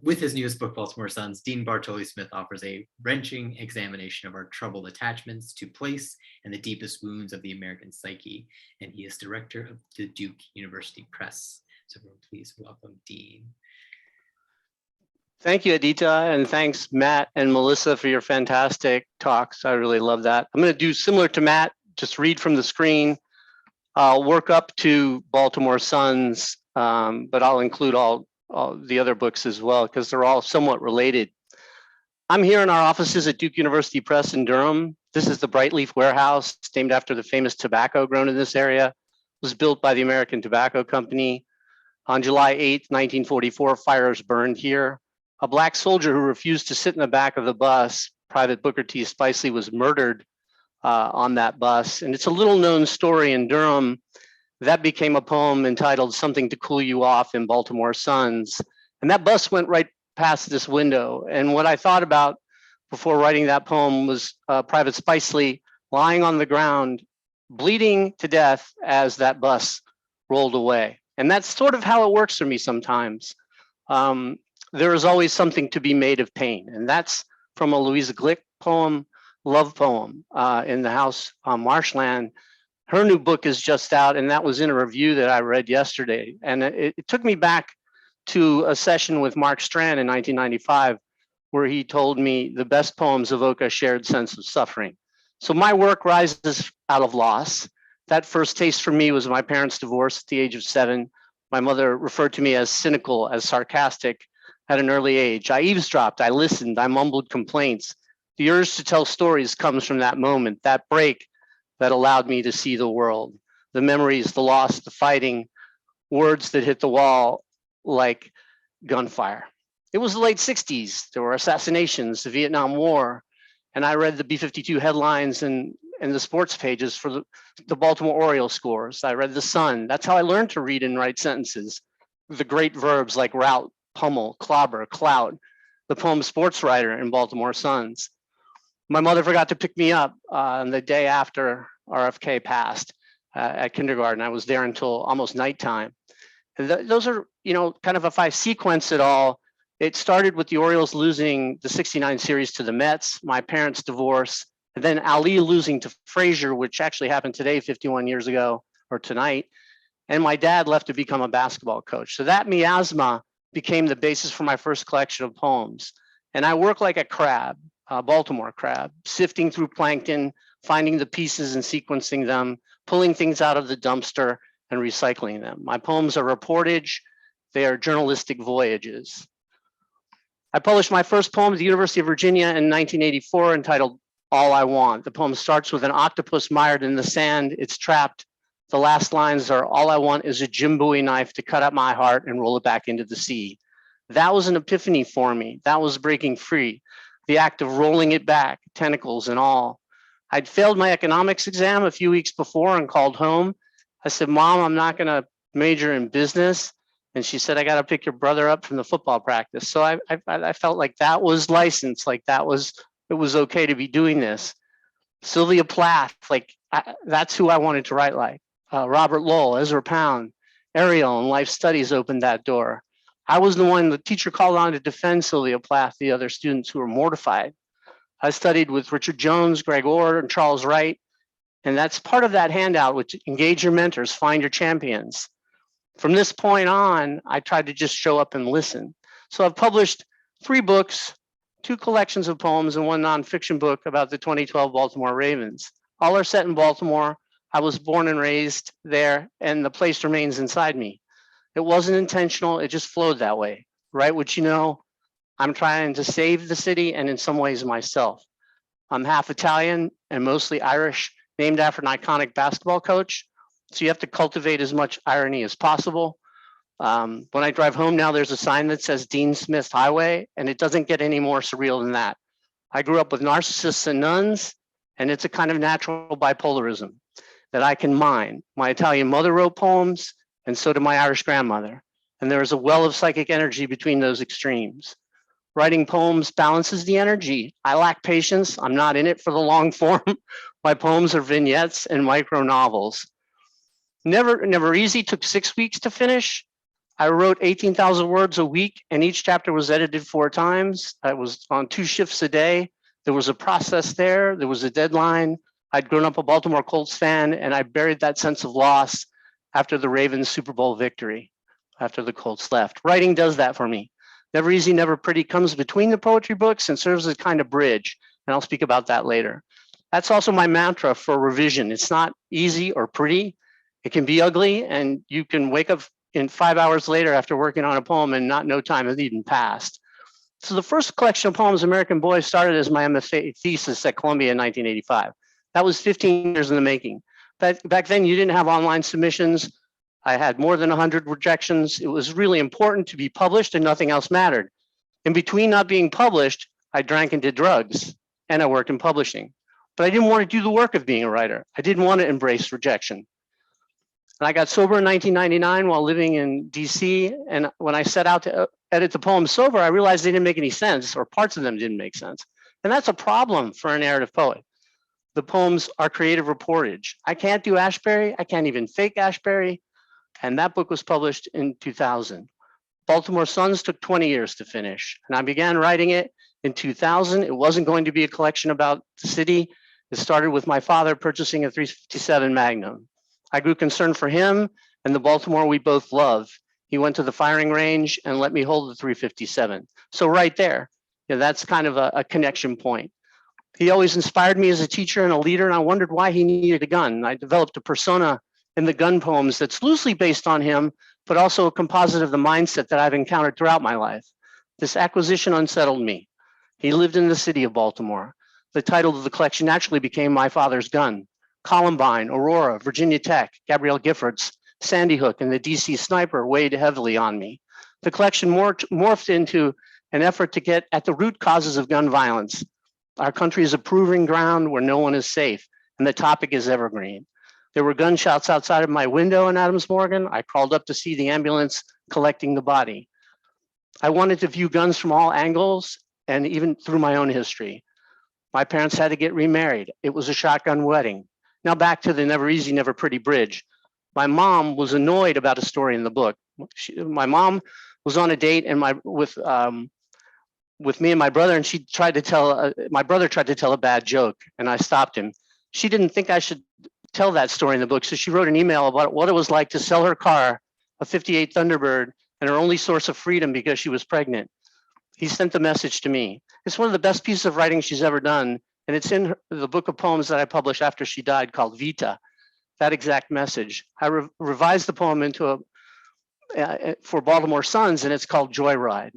with his newest book, Baltimore Suns, Dean Bartoli-Smith offers a wrenching examination of our troubled attachments to place and the deepest wounds of the American psyche, and he is director of the Duke University Press. So everyone please welcome Dean. Thank you, Aditya, and thanks, Matt and Melissa, for your fantastic talks. I really love that. I'm going to do similar to Matt, just read from the screen. I'll work up to Baltimore Suns but I'll include all the other books as well, because they're all somewhat related. I'm here in our offices at Duke University Press in Durham. This is the Brightleaf Warehouse, named after the famous tobacco grown in this area. It was built by the American Tobacco Company. On July 8th, 1944, fires burned here. A Black soldier who refused to sit in the back of the bus, Private Booker T. Spicely, was murdered on that bus. And it's a little known story in Durham. That became a poem entitled Something to Cool You Off in Baltimore Suns. And that bus went right past this window. And what I thought about before writing that poem was Private Spicely lying on the ground, bleeding to death as that bus rolled away. And that's sort of how it works for me sometimes. There is always something to be made of pain. And that's from a Louisa Glick poem, love poem, in the house on Marshland. Her new book is just out, and that was in a review that I read yesterday. And it took me back to a session with Mark Strand in 1995, where he told me the best poems evoke a shared sense of suffering. So my work rises out of loss. That first taste for me was my parents' divorce at the age of 7. My mother referred to me as cynical, as sarcastic at an early age. I eavesdropped, I listened, I mumbled complaints. The urge to tell stories comes from that moment, that break that allowed me to see the world. The memories, the loss, the fighting, words that hit the wall like gunfire. It was the late 60s. There were assassinations, the Vietnam War, and I read the B-52 headlines and the sports pages for the Baltimore Orioles scores. I read The Sun. That's how I learned to read and write sentences. The great verbs like rout, pummel, clobber, clout, the poem Sports Writer in Baltimore Suns. My mother forgot to pick me up on the day after RFK passed at kindergarten. I was there until almost nighttime. And those are, kind of, if I sequence it all, it started with the Orioles losing the '69 series to the Mets, my parents' divorce, and then Ali losing to Frazier, which actually happened today, 51 years ago, or tonight. And my dad left to become a basketball coach. So that miasma became the basis for my first collection of poems. And I work like a crab, a Baltimore crab, sifting through plankton, finding the pieces and sequencing them, pulling things out of the dumpster and recycling them. My poems are reportage, they are journalistic voyages. I published my first poem at the University of Virginia in 1984 entitled All I Want. The poem starts with an octopus mired in the sand, it's trapped. The last lines are, all I want is a Jim Bowie knife to cut up my heart and roll it back into the sea. That was an epiphany for me. That was breaking free. The act of rolling it back, tentacles and all. I'd failed my economics exam a few weeks before and called home. I said, Mom, I'm not gonna major in business. And she said, I gotta pick your brother up from the football practice. So I felt like that was licensed, like it was okay to be doing this. Sylvia Plath, that's who I wanted to write like. Robert Lowell, Ezra Pound, Ariel and Life Studies opened that door. I was the one the teacher called on to defend Sylvia Plath, the other students who were mortified. I studied with Richard Jones, Greg Orr, and Charles Wright. And that's part of that handout, which engage your mentors, find your champions. From this point on, I tried to just show up and listen. So I've published 3 books, 2 collections of poems, and 1 nonfiction book about the 2012 Baltimore Ravens. All are set in Baltimore. I was born and raised there, and the place remains inside me. It wasn't intentional, it just flowed that way. Right, which I'm trying to save the city and in some ways myself. I'm half Italian and mostly Irish, named after an iconic basketball coach. So you have to cultivate as much irony as possible. When I drive home now, there's a sign that says Dean Smith Highway, and it doesn't get any more surreal than that. I grew up with narcissists and nuns, and it's a kind of natural bipolarism that I can mine. My Italian mother wrote poems, and so did my Irish grandmother. And there is a well of psychic energy between those extremes. Writing poems balances the energy. I lack patience. I'm not in it for the long form. My poems are vignettes and micro novels. Never Easy took 6 weeks to finish. I wrote 18,000 words a week, and each chapter was edited 4 times. I was on 2 shifts a day. There was a process there. There was a deadline. I'd grown up a Baltimore Colts fan, and I buried that sense of loss after the Ravens Super Bowl victory, after the Colts left. Writing does that for me. Never Easy, Never Pretty comes between the poetry books and serves as a kind of bridge, and I'll speak about that later. That's also my mantra for revision. It's not easy or pretty. It can be ugly, and you can wake up in 5 hours later after working on a poem and no time had even passed. So the first collection of poems, American Boys, started as my MFA thesis at Columbia in 1985. That was 15 years in the making. Back then, you didn't have online submissions. I had more than 100 rejections. It was really important to be published and nothing else mattered. In between not being published, I drank and did drugs, and I worked in publishing. But I didn't want to do the work of being a writer. I didn't want to embrace rejection. And I got sober in 1999 while living in DC. And when I set out to edit the poems sober, I realized they didn't make any sense, or parts of them didn't make sense. And that's a problem for a narrative poet. The poems are creative reportage. I can't do Ashbery. I can't even fake Ashbery. And that book was published in 2000. Baltimore Suns took 20 years to finish. And I began writing it in 2000. It wasn't going to be a collection about the city. It started with my father purchasing a 357 Magnum. I grew concerned for him and the Baltimore we both love. He went to the firing range and let me hold the 357. So right there, that's kind of a connection point. He always inspired me as a teacher and a leader, and I wondered why he needed a gun. I developed a persona in the gun poems that's loosely based on him, but also a composite of the mindset that I've encountered throughout my life. This acquisition unsettled me. He lived in the city of Baltimore. The title of the collection actually became My Father's Gun. Columbine, Aurora, Virginia Tech, Gabrielle Giffords, Sandy Hook, and the DC Sniper weighed heavily on me. The collection morphed into an effort to get at the root causes of gun violence. Our country is a proving ground where no one is safe, and the topic is evergreen. There were gunshots outside of my window in Adams Morgan. I crawled up to see the ambulance collecting the body. I wanted to view guns from all angles and even through my own history. My parents had to get remarried. It was a shotgun wedding. Now back to the never easy, never pretty bridge. My mom was annoyed about a story in the book. My mom was on a date and with me and my brother, and my brother tried to tell a bad joke, and I stopped him. She didn't think I should tell that story in the book, so she wrote an email about what it was like to sell her car, a 58 Thunderbird, and her only source of freedom because she was pregnant. He sent the message to me. It's one of the best pieces of writing she's ever done, and it's in the book of poems that I published after she died called Vita, that exact message. I revised the poem into for Baltimore Suns, and it's called Joyride.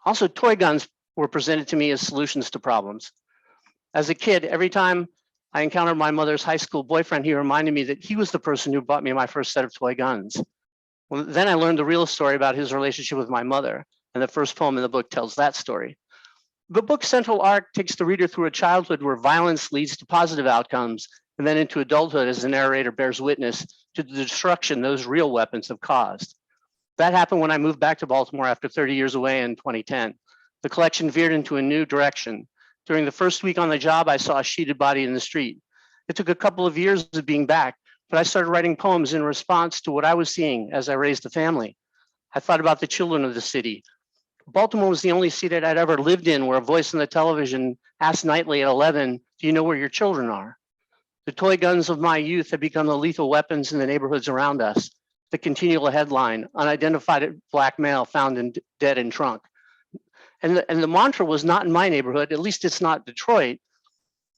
Also, toy guns were presented to me as solutions to problems. As a kid, every time I encountered my mother's high school boyfriend, he reminded me that he was the person who bought me my first set of toy guns. Well, then I learned the real story about his relationship with my mother, and the first poem in the book tells that story. The book's central arc takes the reader through a childhood where violence leads to positive outcomes, and then into adulthood as the narrator bears witness to the destruction those real weapons have caused. That happened when I moved back to Baltimore after 30 years away in 2010. The collection veered into a new direction. During the first week on the job, I saw a sheeted body in the street. It took a couple of years of being back, but I started writing poems in response to what I was seeing as I raised a family. I thought about the children of the city. Baltimore was the only city that I'd ever lived in where a voice on the television asked nightly at 11, do you know where your children are? The toy guns of my youth had become the lethal weapons in the neighborhoods around us. The continual headline, unidentified black male found dead in trunk. And the mantra was not in my neighborhood, at least it's not Detroit.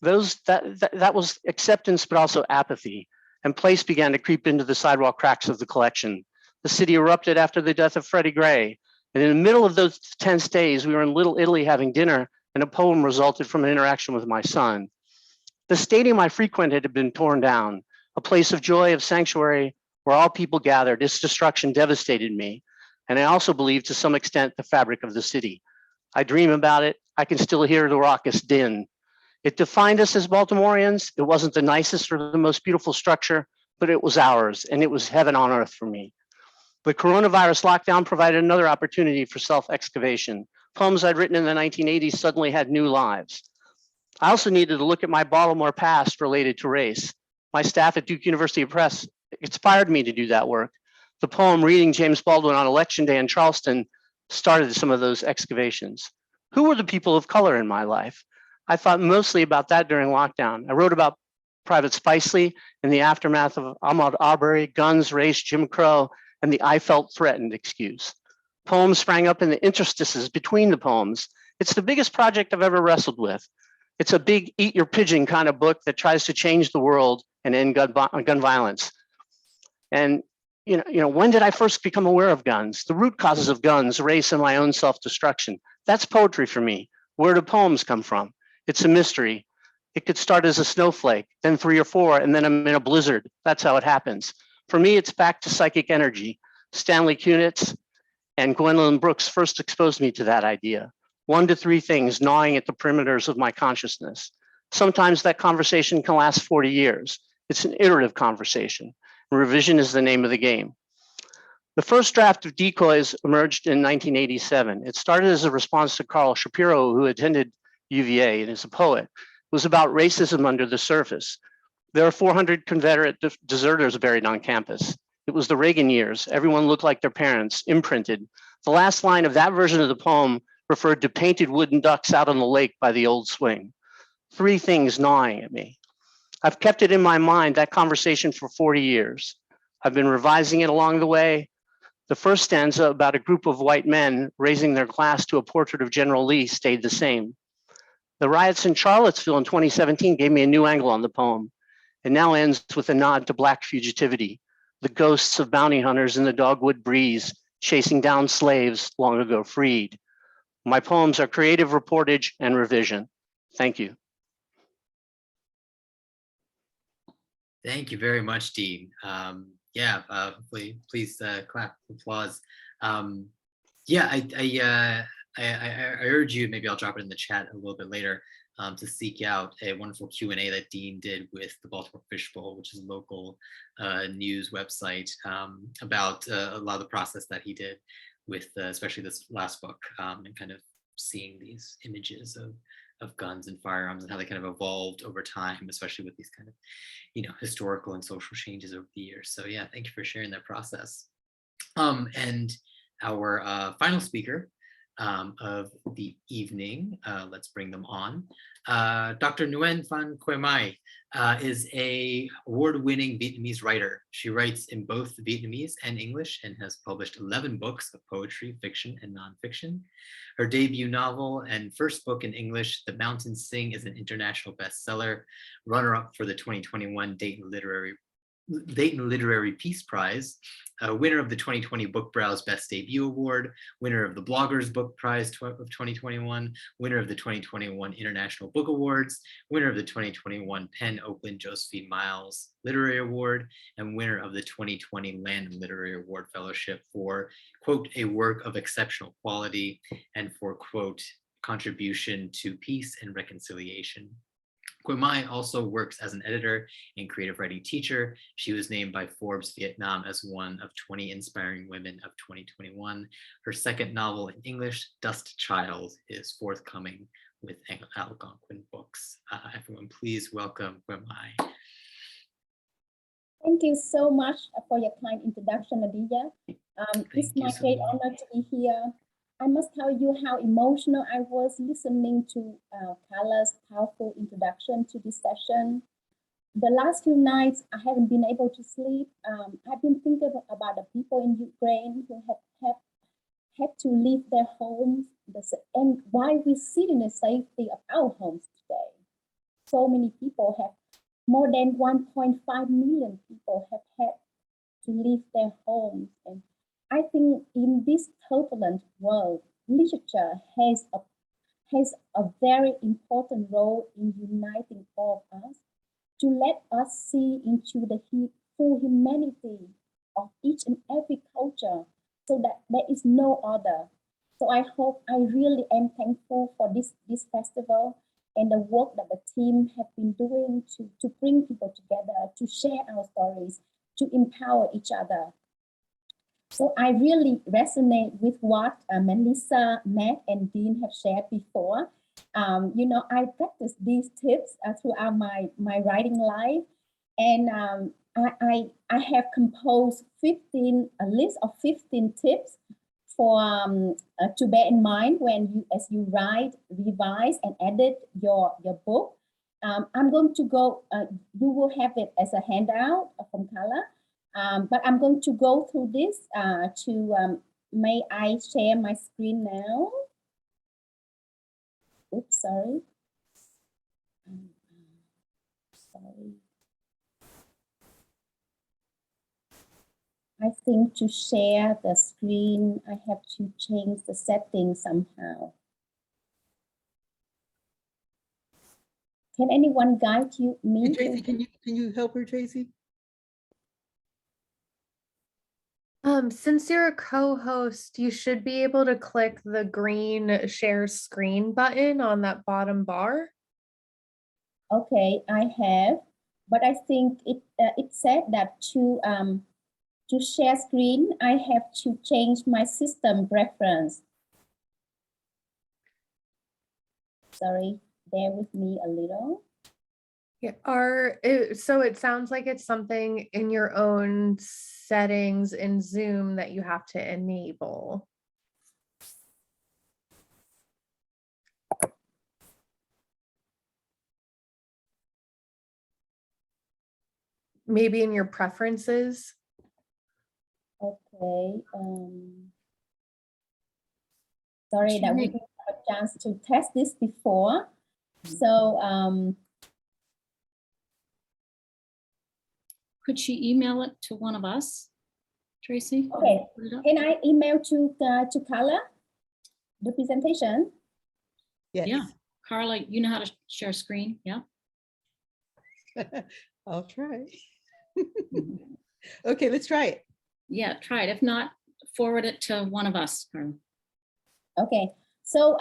That was acceptance, but also apathy. And place began to creep into the sidewalk cracks of the collection. The city erupted after the death of Freddie Gray. And in the middle of those tense days, we were in Little Italy having dinner, and a poem resulted from an interaction with my son. The stadium I frequented had been torn down, a place of joy, of sanctuary, where all people gathered. Its destruction devastated me. And I also believe to some extent the fabric of the city. I dream about it. I can still hear the raucous din. It defined us as Baltimoreans. It wasn't the nicest or the most beautiful structure, but it was ours, and it was heaven on earth for me. The coronavirus lockdown provided another opportunity for self-excavation. Poems I'd written in the 1980s suddenly had new lives. I also needed to look at my Baltimore past related to race. My staff at Duke University Press inspired me to do that work. The poem Reading James Baldwin on Election Day in Charleston started some of those excavations. Who were the people of color in my life? I thought mostly about that during lockdown. I wrote about Private Spicely in the aftermath of Ahmaud Arbery, guns, race, Jim Crow, and the I felt threatened excuse. Poems sprang up in the interstices between the poems. It's the biggest project I've ever wrestled with. It's a big eat your pigeon kind of book that tries to change the world and end gun violence. And when did I first become aware of guns? The root causes of guns, race, and my own self-destruction. That's poetry for me. Where do poems come from? It's a mystery. It could start as a snowflake, then 3 or 4, and then I'm in a blizzard. That's how it happens. For me, it's back to psychic energy. Stanley Kunitz and Gwendolyn Brooks first exposed me to that idea. 1 to 3 things gnawing at the perimeters of my consciousness. Sometimes that conversation can last 40 years. It's an iterative conversation. Revision is the name of the game. The first draft of Decoys emerged in 1987. It started as a response to Carl Shapiro, who attended UVA and is a poet. It was about racism under the surface. There are 400 Confederate deserters buried on campus. It was the Reagan years. Everyone looked like their parents, imprinted. The last line of that version of the poem referred to painted wooden ducks out on the lake by the old swing. 3 things gnawing at me. I've kept it in my mind, that conversation, for 40 years. I've been revising it along the way. The first stanza about a group of white men raising their glass to a portrait of General Lee stayed the same. The riots in Charlottesville in 2017 gave me a new angle on the poem. It now ends with a nod to Black fugitivity, the ghosts of bounty hunters in the dogwood breeze, chasing down slaves long ago freed. My poems are creative reportage and revision. Thank you. Thank you very much, Dean. Please clap, applause. I urge you, maybe I'll drop it in the chat a little bit later, to seek out a wonderful Q&A that Dean did with the Baltimore Fishbowl, which is a local news website, about a lot of the process that he did with especially this last book, and kind of seeing these images of guns and firearms and how they kind of evolved over time, especially with these kind of, historical and social changes over the years. So yeah, thank you for sharing that process. And our final speaker of the evening, let's bring them on. Dr. Nguyen Phan Quay Mai is a award-winning Vietnamese writer. She writes in both Vietnamese and English and has published 11 books of poetry, fiction, and nonfiction. Her debut novel and first book in English, The Mountains Sing, is an international bestseller, runner-up for the 2021 Dayton Literary Peace Prize, winner of the 2020 Book Browse Best Debut Award, winner of the Bloggers Book Prize of 2021, winner of the 2021 International Book Awards, winner of the 2021 Penn Oakland Josephine Miles Literary Award, and winner of the 2020 Landon Literary Award Fellowship for, quote, a work of exceptional quality, and for, quote, contribution to peace and reconciliation. Quay Mai also works as an editor and creative writing teacher. She was named by Forbes Vietnam as one of 20 inspiring women of 2021. Her second novel in English, Dust Child, is forthcoming with Algonquin Books. Everyone, please welcome Quay Mai. Thank you so much for your kind introduction, Aditya. It's my great honor to be here. I must tell you how emotional I was listening to Carla's powerful introduction to this session. The last few nights, I haven't been able to sleep. I've been thinking about the people in Ukraine who have had to leave their homes, and why we sit in the safety of our homes today. So many people have, more than 1.5 million people have had to leave their homes. And I think in this turbulent world, literature has a very important role in uniting all of us, to let us see into the full humanity of each and every culture, so that there is no other. So I really am thankful for this festival and the work that the team have been doing to bring people together, to share our stories, to empower each other. So I really resonate with what Melissa, Matt, and Dean have shared before. I practice these tips throughout my writing life, and I have composed a list of 15 tips for to bear in mind as you write, revise, and edit your book. I'm going to go. You will have it as a handout from Carla. But I'm going to go through this may I share my screen now? Oops, sorry. Sorry. I think to share the screen, I have to change the settings somehow. Can anyone guide me? Hey, Tracy, can you help her, Tracy? Since you're a co-host, you should be able to click the green share screen button on that bottom bar. Okay, I have, but I think it said that to share screen, I have to change my system preference. Sorry, bear with me a little. Yeah, so it sounds like it's something in your own settings in Zoom that you have to enable. Maybe in your preferences. Okay. Sorry that we didn't have a chance to test this before. So could she email it to one of us, Tracy? okay, can I email to Carla the presentation? Yes. Yeah, Carla, you know how to share screen, yeah? I'll try. Okay, let's try it. Yeah, try it. If not, forward it to one of us, Carla. Okay, so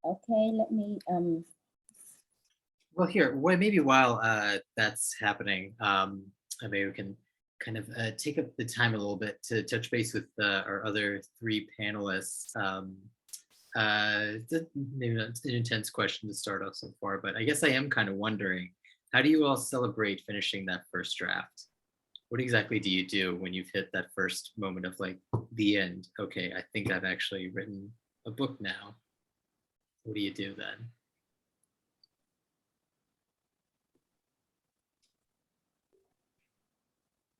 okay, let me Well, here, maybe while that's happening, maybe we can kind of take up the time a little bit to touch base with our other three panelists. Maybe not an intense question to start off so far, but I guess I am kind of wondering, how do you all celebrate finishing that first draft? What exactly do you do when you've hit that first moment of like the end? Okay, I think I've actually written a book now. What do you do then?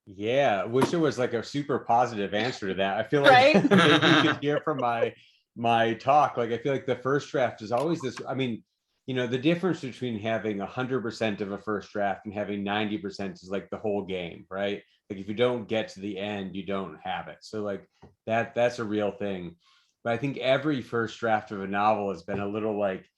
Yeah, I wish there was like a super positive answer to that. I feel like Right? maybe you could hear from my talk. Like I feel like the first draft is always this. I mean, you know, the difference between having 100% of a first draft and having 90% is like the whole game, right? Like if you don't get to the end, you don't have it. So like that's a real thing. But I think every first draft of a novel has been a little like,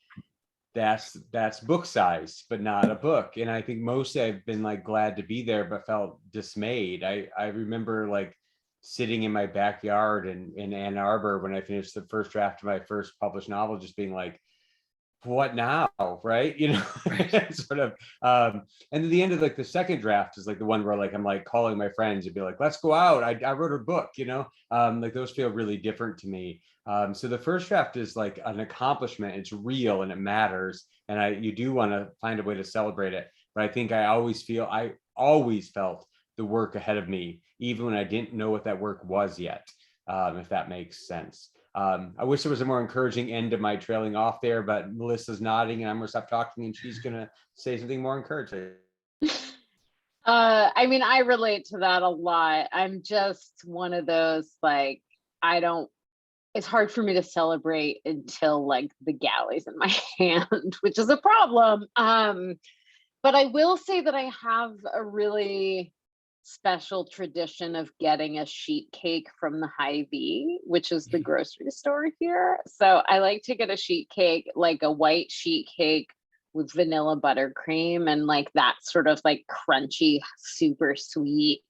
that's book sized, but not a book. And I think mostly I've been like glad to be there, but felt dismayed. I remember like sitting in my backyard in Ann Arbor when I finished the first draft of my first published novel, just being like, what now, right? You know, sort of. And then the end of like the second draft is like the one where like I'm like calling my friends and be like, let's go out. I wrote a book, you know. Like those feel really different to me. So the first draft is like an accomplishment. It's real and it matters, and you do want to find a way to celebrate it. But I think I always felt the work ahead of me, even when I didn't know what that work was yet. If that makes sense. I wish there was a more encouraging end to my trailing off there, but Melissa's nodding and I'm gonna stop talking and she's gonna say something more encouraging. I mean, I relate to that a lot. I'm just one of those, like, it's hard for me to celebrate until like the galleys in my hand, which is a problem. But I will say that I have a really special tradition of getting a sheet cake from the Hy-Vee, which is the grocery store here. So I like to get a sheet cake, like a white sheet cake with vanilla buttercream and like that sort of like crunchy, super sweet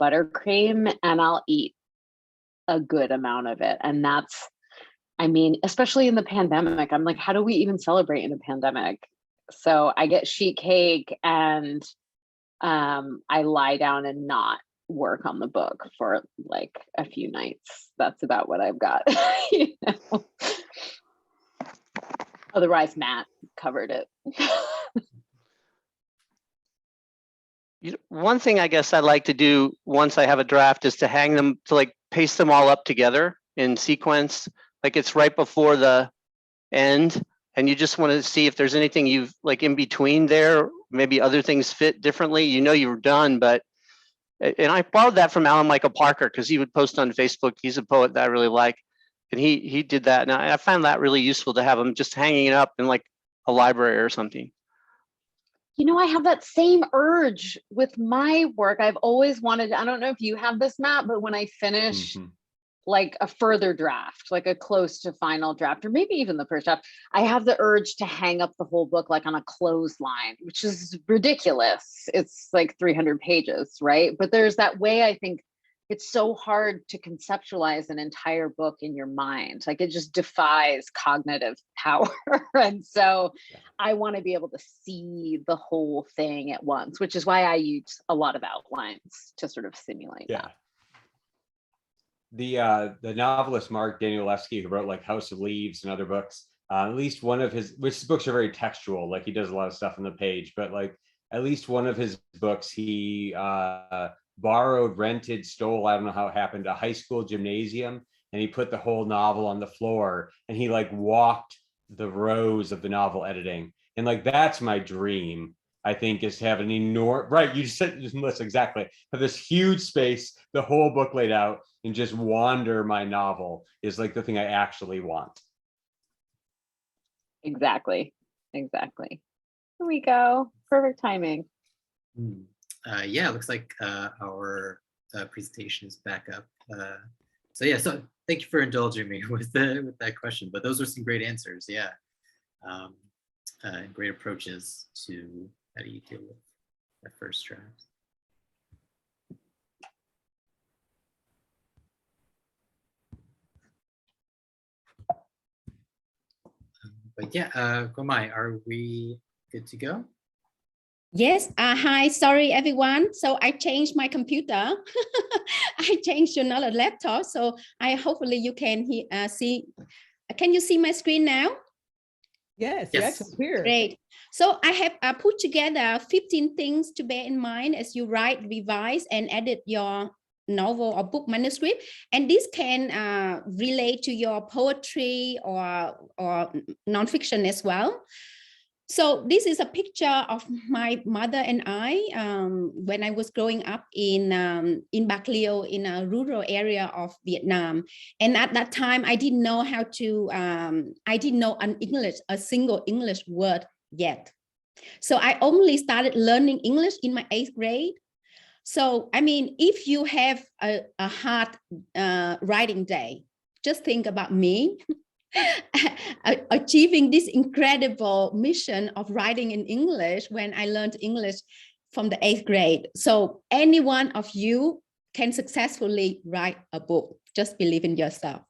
buttercream, and I'll eat a good amount of it. And that's, I mean, especially in the pandemic, I'm like, how do we even celebrate in a pandemic? So I get sheet cake and I lie down and not work on the book for like a few nights. That's about what I've got. You know? Otherwise, Matt covered it. One thing I guess I like to do once I have a draft is to hang them, to like paste them all up together in sequence. Like it's right before the end, and you just want to see if there's anything you've like in between there, maybe other things fit differently. You know you're done, but, and I borrowed that from Alan Michael Parker because he would post on Facebook. He's a poet that I really like, and he did that, and I found that really useful to have them just hanging it up in like a library or something. You know, I have that same urge with my work. I've always wanted, I don't know if you have this, Matt, but when I finish like a further draft, like a close to final draft, or maybe even the first draft, I have the urge to hang up the whole book like on a clothesline, which is ridiculous. It's like 300 pages, right? But there's that way, I think it's so hard to conceptualize an entire book in your mind. Like it just defies cognitive power. And so I want to be able to see the whole thing at once, which is why I use a lot of outlines to sort of simulate that. The novelist Mark Danielewski, who wrote like House of Leaves and other books, at least one of his, which books are very textual, like he does a lot of stuff on the page, but like at least one of his books, he borrowed, rented, stole, I don't know how it happened, a high school gymnasium, and he put the whole novel on the floor and he like walked the rows of the novel editing. And like, that's my dream, I think, is to have an enormous, right, you just said, just exactly, have this huge space, the whole book laid out, and just wander my novel is like the thing I actually want. Exactly. Here we go. Perfect timing. Yeah, it looks like our presentation is back up. So thank you for indulging me with that question, but those are some great answers. Yeah, and great approaches to how do you deal with that first draft. But yeah, Gomai, are we good to go? Yes. Hi. Sorry, everyone. So I changed my computer. I changed to another laptop. So hopefully you can see. Can you see my screen now? Yes. Yes. Clear. Great. So I have put together 15 things to bear in mind as you write, revise, and edit your novel or book manuscript, and this can relate to your poetry or nonfiction as well. So this is a picture of my mother and I when I was growing up in Bạc Liêu, in a rural area of Vietnam. And at that time, I didn't know how to, I didn't know a single English word yet. So I only started learning English in my 8th grade. So, I mean, if you have a hard writing day, just think about me. Achieving this incredible mission of writing in English when I learned English from the 8th grade. So any one of you can successfully write a book. Just believe in yourself.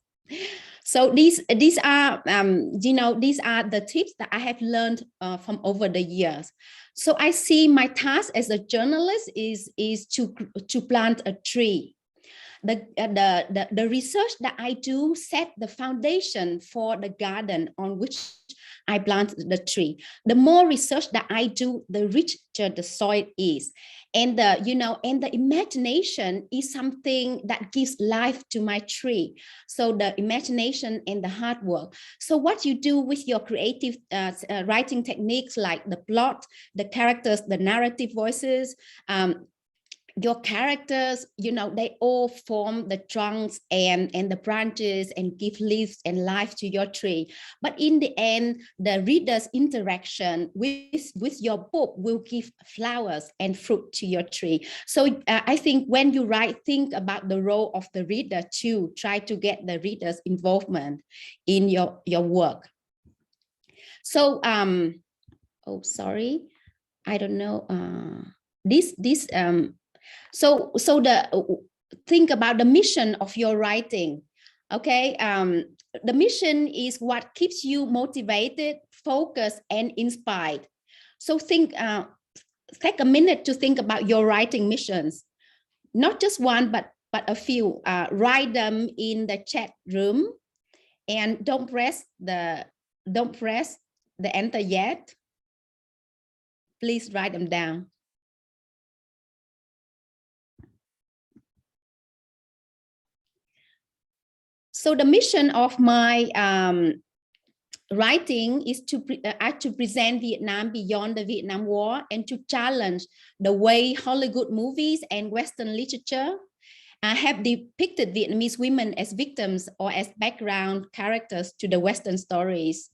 So these are these are the tips that I have learned from over the years. So I see my task as a journalist is to plant a tree. The research that I do set the foundation for the garden on which I plant the tree. The more research that I do, the richer the soil is. And the imagination is something that gives life to my tree. So the imagination and the hard work. So what you do with your creative writing techniques, like the plot, the characters, the narrative voices, your characters, they all form the trunks and the branches and give leaves and life to your tree. But in the end, the reader's interaction with your book will give flowers and fruit to your tree. So I think when you write, think about the role of the reader too. Try to get the reader's involvement in your work. So, oh, sorry, I don't know. So think about the mission of your writing. Okay, the mission is what keeps you motivated, focused, and inspired. So take a minute to think about your writing missions, not just one, but a few. Write them in the chat room, and don't press the enter yet. Please write them down. So the mission of my writing is to present Vietnam beyond the Vietnam War and to challenge the way Hollywood movies and Western literature have depicted Vietnamese women as victims or as background characters to the Western stories.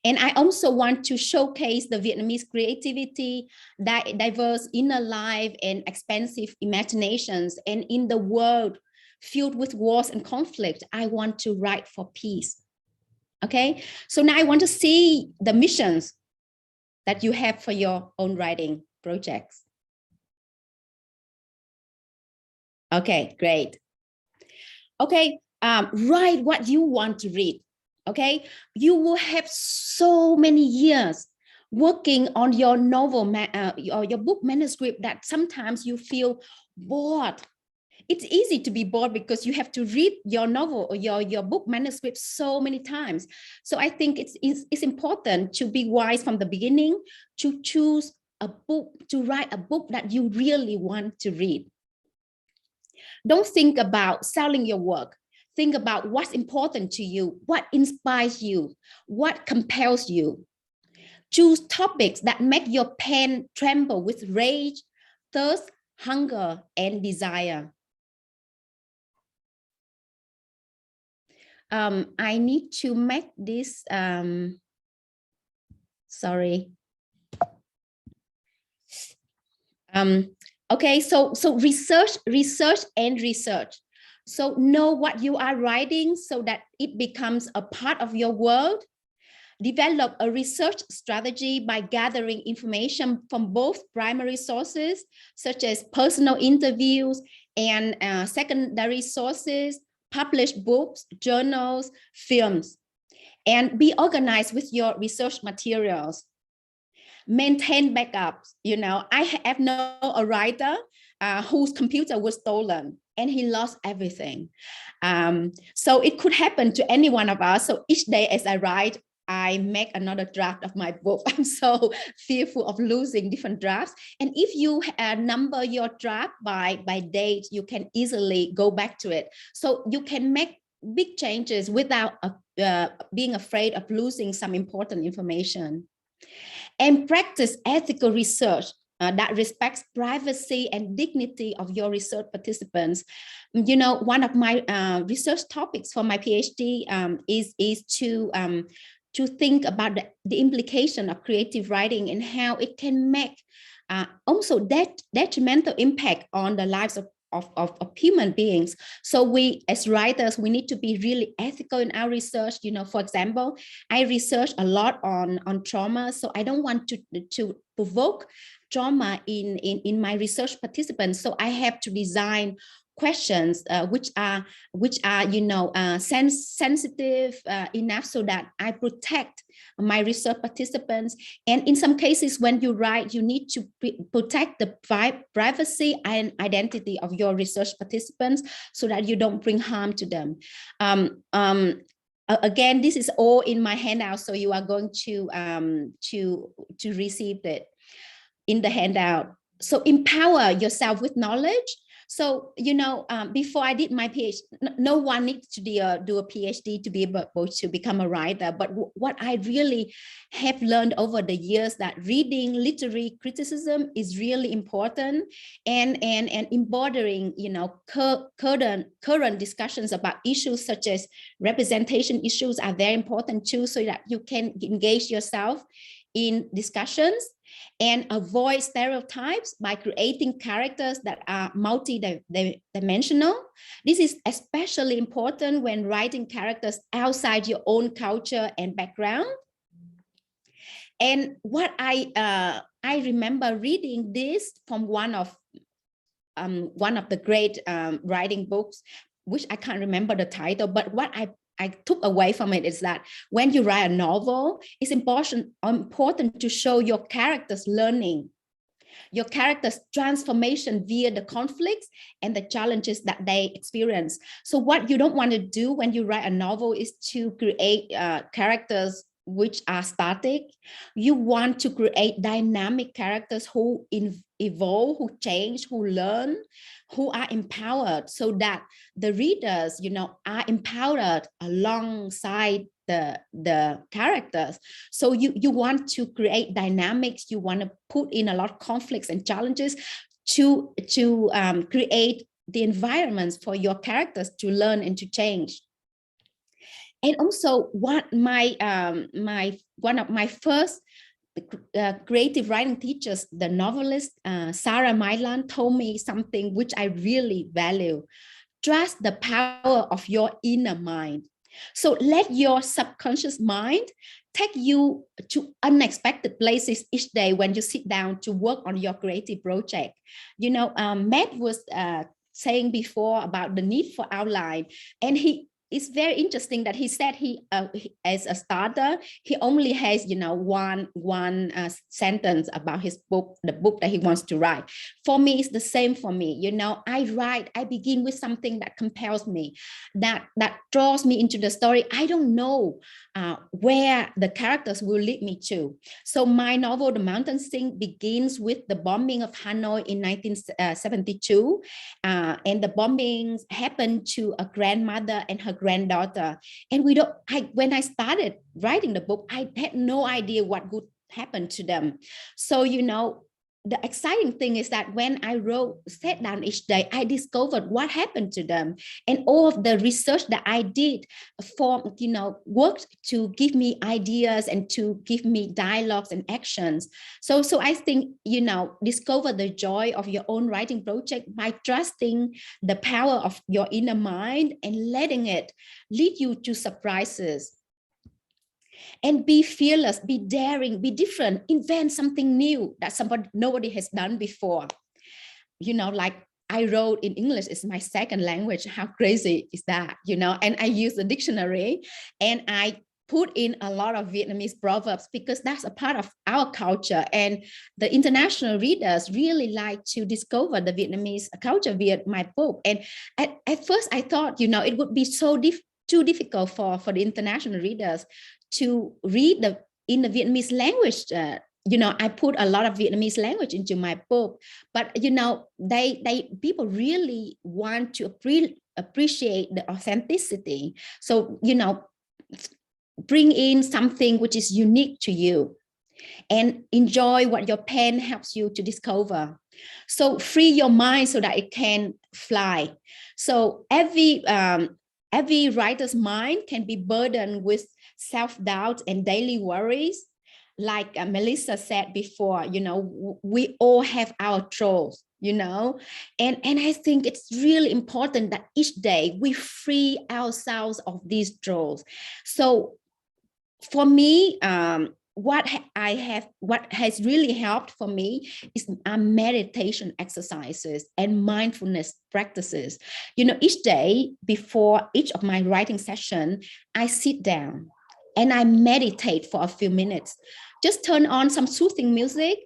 And I also want to showcase the Vietnamese creativity, diverse inner life, and expansive imaginations. And in the world filled with wars and conflict, I want to write for peace. Okay, so now I want to see the missions that you have for your own writing projects. Okay, great. Okay, write what you want to read. Okay, you will have so many years working on your novel or your book manuscript that sometimes you feel bored. It's easy to be bored because you have to read your novel or your book manuscript so many times. So I think it's important to be wise from the beginning, to choose a book, to write a book that you really want to read. Don't think about selling your work. Think about what's important to you, what inspires you, what compels you. Choose topics that make your pen tremble with rage, thirst, hunger, and desire. I need to make this, sorry. Okay, so research. So know what you are writing so that it becomes a part of your world. Develop a research strategy by gathering information from both primary sources, such as personal interviews, and secondary sources, published books, journals, films, and be organized with your research materials. Maintain backups. You know, I have known a writer whose computer was stolen and he lost everything. So it could happen to any one of us. So each day as I write, I make another draft of my book. I'm so fearful of losing different drafts. And if you number your draft by date, you can easily go back to it. So you can make big changes without being afraid of losing some important information. And practice ethical research that respects privacy and dignity of your research participants. You know, one of my research topics for my PhD is to think about the implication of creative writing and how it can make also detrimental impact on the lives of human beings. So we, as writers, we need to be really ethical in our research. You know, for example, I research a lot on trauma, so I don't want to provoke trauma in my research participants. So I have to design questions which are you know sensitive enough so that I protect my research participants. And in some cases, when you write, you need to protect the privacy and identity of your research participants so that you don't bring harm to them. Again, this is all in my handout, so you are going to receive it in the handout. So empower yourself with knowledge. So, you know, before I did my PhD, no one needs to do a PhD to be able to become a writer. But what I really have learned over the years, that reading literary criticism is really important, and embodying, you know, current discussions about issues such as representation issues are very important too, so that you can engage yourself in discussions. And avoid stereotypes by creating characters that are multi-dimensional. This is especially important when writing characters outside your own culture and background. And what I remember reading this from one of the great writing books, which I can't remember the title, but what I took away from it is that when you write a novel, it's important to show your characters learning, your characters' transformation via the conflicts and the challenges that they experience. So what you don't want to do when you write a novel is to create characters which are static. You want to create dynamic characters who evolve, who change, who learn, who are empowered, so that the readers, you know, are empowered alongside the characters. So you want to create dynamics. You want to put in a lot of conflicts and challenges to create the environments for your characters to learn and to change. And also one of my first creative writing teachers, the novelist Sarah Milan, told me something which I really value. Trust the power of your inner mind. So let your subconscious mind take you to unexpected places each day when you sit down to work on your creative project. You know, Matt was saying before about the need for outline, and it's very interesting that he said he as a starter, he only has, you know, one sentence about his book, the book that he wants to write. For me, it's the same for me. You know, I begin with something that compels me, that draws me into the story. I don't know where the characters will lead me to. So my novel, The Mountain Sing, begins with the bombing of Hanoi in 1972. And the bombings happened to a grandmother and her granddaughter. And when I started writing the book, I had no idea what would happen to them. So, you know, the exciting thing is that when I sat down each day, I discovered what happened to them, and all of the research that I did worked to give me ideas and to give me dialogues and actions. So I think, you know, discover the joy of your own writing project by trusting the power of your inner mind and letting it lead you to surprises. And be fearless, be daring, be different, invent something new that nobody has done before. You know, like I wrote in English, it's my second language. How crazy is that? You know, and I use the dictionary and I put in a lot of Vietnamese proverbs because that's a part of our culture. And the international readers really like to discover the Vietnamese culture via my book. And at first I thought, you know, it would be too difficult for the international readers to read in the Vietnamese language. You know, I put a lot of Vietnamese language into my book, but you know, people really want to appreciate the authenticity. So, you know, bring in something which is unique to you and enjoy what your pen helps you to discover. So free your mind so that it can fly. So every writer's mind can be burdened with self-doubt and daily worries. Like Melissa said before, you know, we all have our trolls, you know, and I think it's really important that each day we free ourselves of these trolls. So for me, what has really helped for me is meditation exercises and mindfulness practices. You know, each day before each of my writing session, I sit down and I meditate for a few minutes. Just turn on some soothing music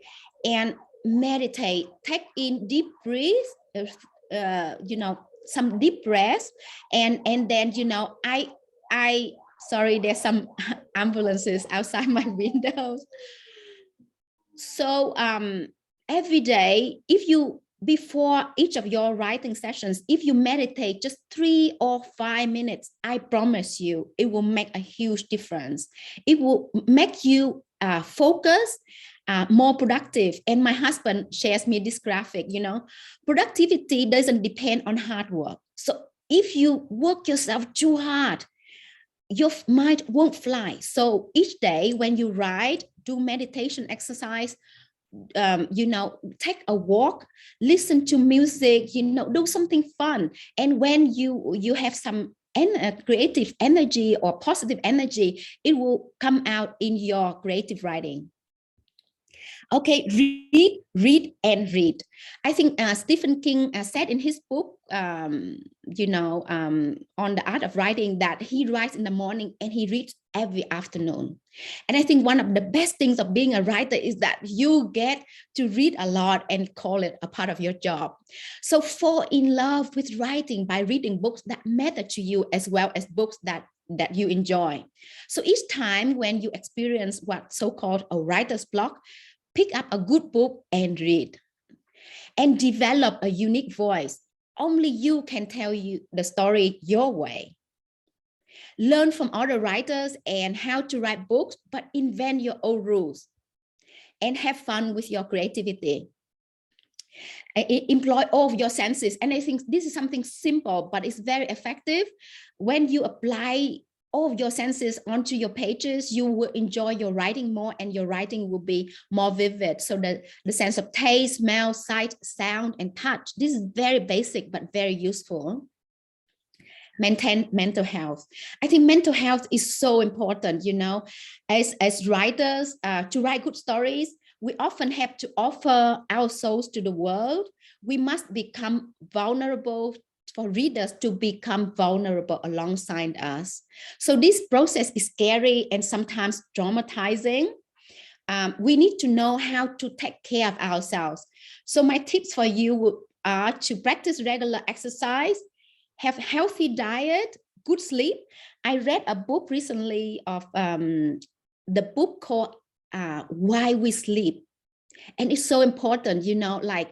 and meditate, take in deep breaths, you know, some deep breaths. And then, you know, I sorry, there's some ambulances outside my windows. So every day, before each of your writing sessions, if you meditate just 3 or 5 minutes, I promise you, it will make a huge difference. It will make you focus, more productive. And my husband shares me this graphic, you know, productivity doesn't depend on hard work. So if you work yourself too hard, your mind won't fly. So each day when you write, do meditation exercise, you know, take a walk, listen to music, you know, do something fun. And when you have some creative energy or positive energy, it will come out in your creative writing. Okay, read and read. I think Stephen King said in his book, you know, on the art of writing, that he writes in the morning and he reads every afternoon. And I think one of the best things of being a writer is that you get to read a lot and call it a part of your job. So fall in love with writing by reading books that matter to you, as well as books that you enjoy. So each time when you experience what's so-called a writer's block, pick up a good book and read, and develop a unique voice. Only you can tell you the story your way. Learn from other writers and how to write books, but invent your own rules and have fun with your creativity. Employ all of your senses. And I think this is something simple, but it's very effective. When you apply all of your senses onto your pages, you will enjoy your writing more, and your writing will be more vivid. So the sense of taste, smell, sight, sound, and touch. This is very basic, but very useful. Maintain mental health. I think mental health is so important, you know, as writers, to write good stories, we often have to offer our souls to the world. We must become vulnerable for readers to become vulnerable alongside us. So this process is scary and sometimes traumatizing. We need to know how to take care of ourselves. So my tips for you are to practice regular exercise, have healthy diet, good sleep. I read a book recently of the book called Why We Sleep. And it's so important, you know, like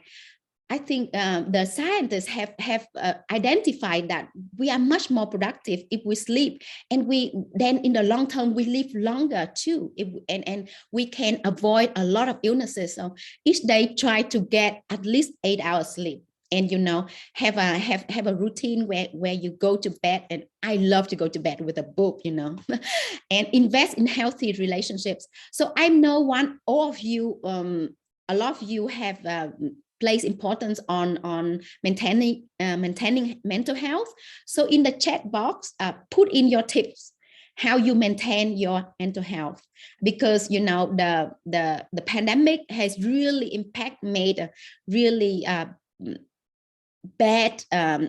I think the scientists have identified that we are much more productive if we sleep, and then in the long term we live longer too, and we can avoid a lot of illnesses. So each day try to get at least 8 hours sleep, and you know, have a routine where you go to bed. And I love to go to bed with a book, you know, and invest in healthy relationships. So I know all of you, a lot of you have place importance on maintaining mental health. So in the chat box, put in your tips how you maintain your mental health, because you know the pandemic has really made a really bad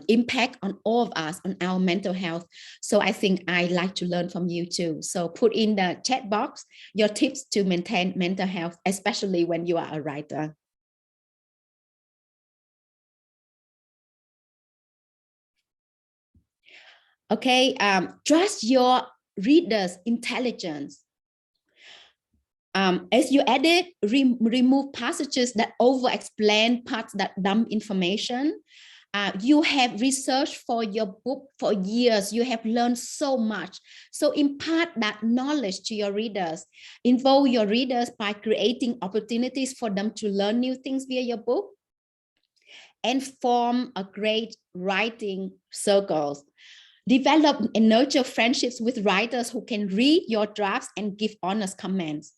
impact on all of us, on our mental health. So I think I like to learn from you too. So put in the chat box your tips to maintain mental health, especially when you are a writer. Okay, trust your readers' intelligence. As you edit, remove passages that over-explain, parts that dump information. You have researched for your book for years. You have learned so much. So impart that knowledge to your readers. Involve your readers by creating opportunities for them to learn new things via your book. And form a great writing circles. Develop and nurture friendships with writers who can read your drafts and give honest comments.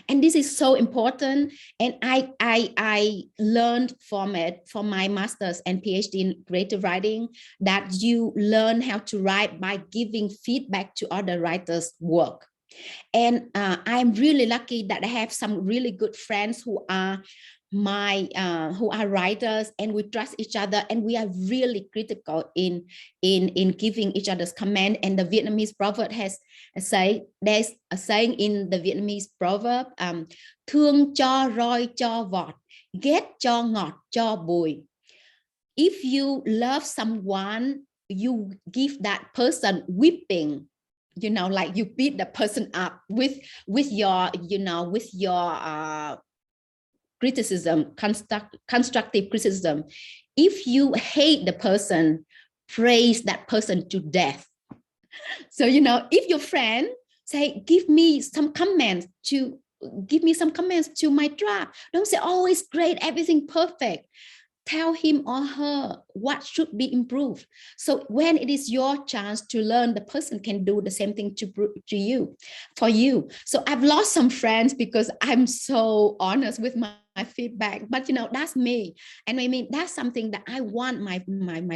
And this is so important. And I learned from it, from my master's and PhD in creative writing, that you learn how to write by giving feedback to other writers' work. And I'm really lucky that I have some really good friends who are writers, and we trust each other, and we are really critical in giving each other's comment. And the Vietnamese proverb there's a saying in the Vietnamese proverb, thương cho roi cho vọt, ghét cho ngọt cho bùi. If you love someone, you give that person whipping, you know, like you beat the person up with your, you know, with your criticism, constructive criticism. If you hate the person, praise that person to death. So, you know, if your friend say, give me some comments to my draft, don't say, oh, it's great, everything perfect. Tell him or her what should be improved. So when it is your chance to learn, the person can do the same thing for you. So I've lost some friends because I'm so honest with my feedback, but you know, that's me. And I mean, that's something that I want my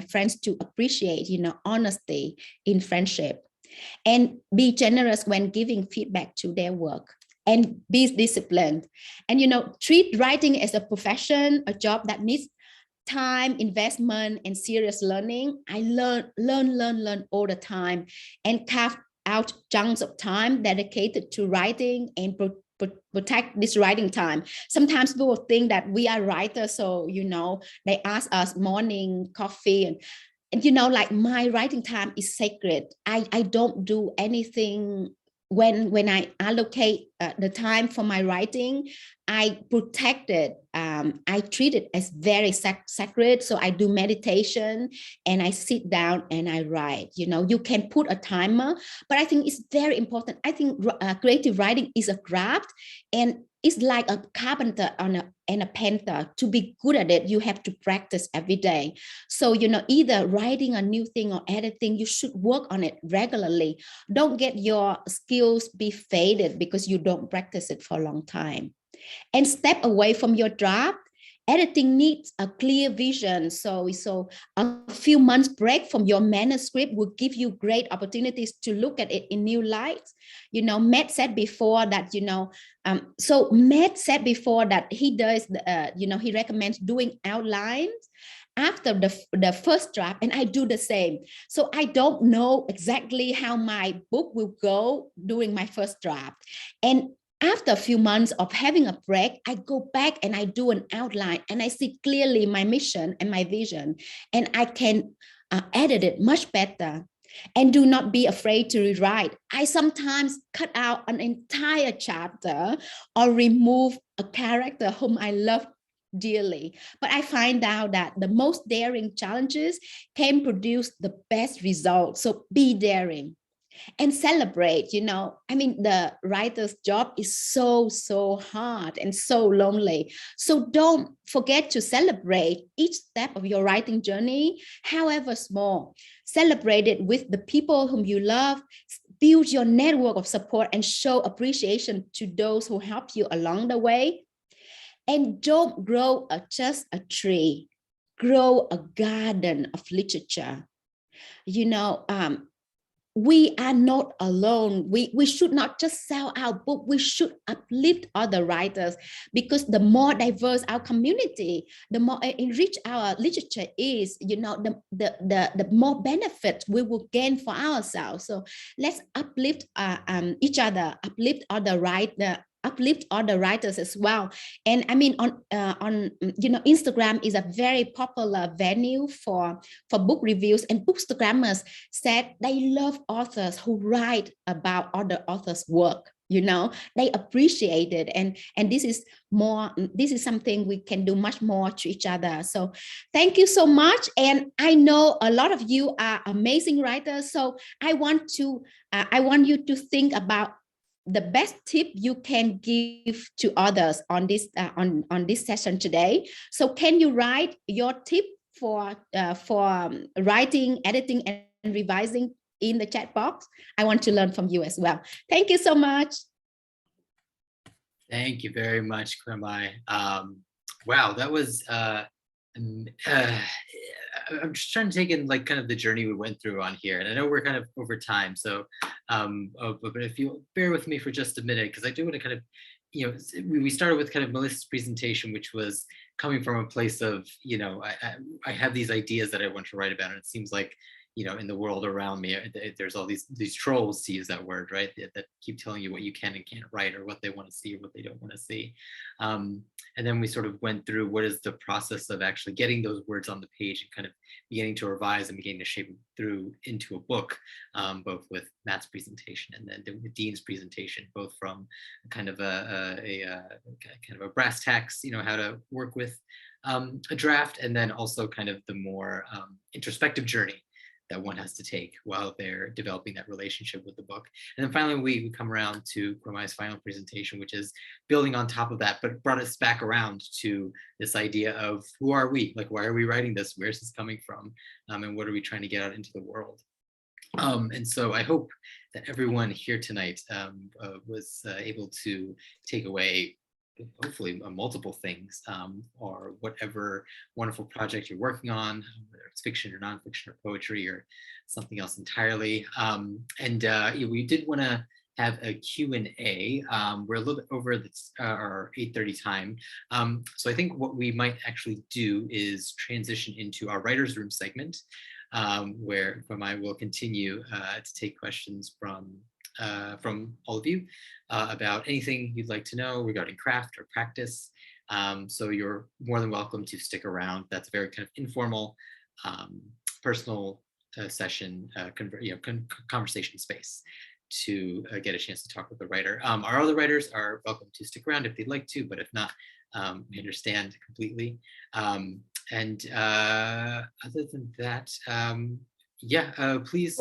friends to appreciate, you know, honesty in friendship, and be generous when giving feedback to their work, and be disciplined. And, you know, treat writing as a profession, a job that needs time, investment, and serious learning. I learn all the time, and carve out chunks of time dedicated to writing and protect this writing time. Sometimes people think that we are writers, so, you know, they ask us morning coffee, and you know, like, my writing time is sacred. I don't do anything. When I allocate the time for my writing, I protect it. I treat it as very sacred. So I do meditation, and I sit down and I write. You know, you can put a timer, but I think it's very important. I think creative writing is a craft, and it's like a carpenter and a painter. To be good at it, you have to practice every day. So, either writing a new thing or editing, you should work on it regularly. Don't get your skills be faded because you don't practice it for a long time. And step away from your draft. Editing needs a clear vision. So a few months break from your manuscript will give you great opportunities to look at it in new lights. Matt said before that, Matt said before that he does, he recommends doing outlines after the first draft, and I do the same. So I don't know exactly how my book will go during my first draft. And after a few months of having a break, I go back and I do an outline and I see clearly my mission and my vision, and I can edit it much better. And do not be afraid to rewrite. I sometimes cut out an entire chapter or remove a character whom I love dearly. But I find out that the most daring challenges can produce the best results. So be daring. And celebrate, the writer's job is so hard and so lonely. So don't forget to celebrate each step of your writing journey, however small. Celebrate it with the people whom you love. Build your network of support and show appreciation to those who help you along the way. And don't grow just a tree. Grow a garden of literature. We are not alone. We should not just sell our book. We should uplift other writers, because the more diverse our community, the more enriched our literature is, the more benefits we will gain for ourselves. So let's uplift each other, uplift other writers as well. And I mean, on Instagram is a very popular venue for book reviews, and Bookstagrammers said they love authors who write about other authors' work. They appreciate it, and this is something we can do much more to each other. So thank you so much. And I know a lot of you are amazing writers, so I want you to think about the best tip you can give to others on this on this session today. So can you write your tip for writing, editing, and revising in the chat box? I want to learn from you as well. Thank you so much. Thank you very much, Kramai. Wow, that was I'm just trying to take in like kind of the journey we went through on here, and I know we're kind of over time, so but if you bear with me for just a minute, because I do want to kind of, we started with kind of Melissa's presentation, which was coming from a place of, I have these ideas that I want to write about, and it seems like, in the world around me, there's all these trolls, to use that word, right, that keep telling you what you can and can't write, or what they want to see or what they don't want to see. And then we sort of went through what is the process of actually getting those words on the page and kind of beginning to revise and beginning to shape them through into a book, both with Matt's presentation and then with Dean's presentation, both from kind of a brass tacks, how to work with a draft, and then also kind of the more introspective journey that one has to take while they're developing that relationship with the book. And then finally, we come around to Kramai's final presentation, which is building on top of that, but brought us back around to this idea of who are we? Like, why are we writing this? Where's this coming from? And what are we trying to get out into the world? And so I hope that everyone here tonight was able to take away hopefully multiple things, or whatever wonderful project you're working on, whether it's fiction or nonfiction or poetry or something else entirely. We did want to have a Q&A. We're a little bit over our 8:30 time. So I think what we might actually do is transition into our writer's room segment, where I will continue to take questions from all of you about anything you'd like to know regarding craft or practice. So you're more than welcome to stick around. That's a very kind of informal, personal session, conversation space to get a chance to talk with the writer. Our other writers are welcome to stick around if they'd like to, but if not, we understand completely. Other than that, please,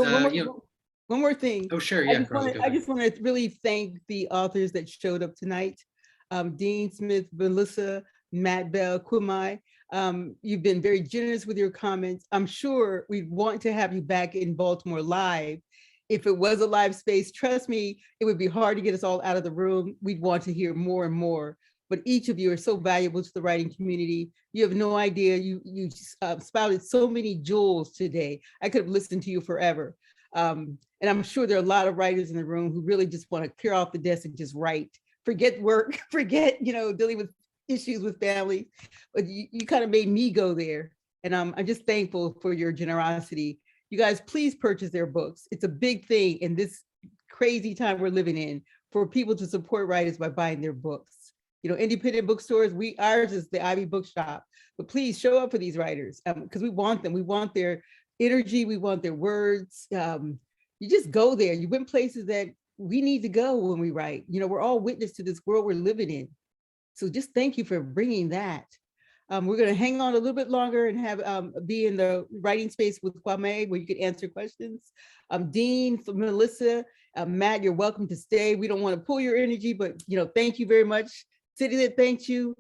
one more thing. Oh, sure. Yeah. I just want to really thank the authors that showed up tonight. Dean Smith, Melissa, Matt Bell, Kwame. You've been very generous with your comments. I'm sure we'd want to have you back in Baltimore live. If it was a live space, trust me, it would be hard to get us all out of the room. We'd want to hear more and more. But each of you are so valuable to the writing community. You have no idea. You spouted so many jewels today. I could have listened to you forever. And I'm sure there are a lot of writers in the room who really just want to clear off the desk and just write. Forget work, forget, dealing with issues with family. But you kind of made me go there. And I'm just thankful for your generosity. You guys, please purchase their books. It's a big thing in this crazy time we're living in for people to support writers by buying their books. Independent bookstores, ours is the Ivy Bookshop, but please show up for these writers because we want them. We want their energy. We want their words. You just go there. You went places that we need to go when we write. We're all witness to this world we're living in. So just thank you for bringing that. We're going to hang on a little bit longer and have be in the writing space with Kwame where you can answer questions. Dean, Melissa, Matt, you're welcome to stay. We don't want to pull your energy, but thank you very much. CityLit, thank you.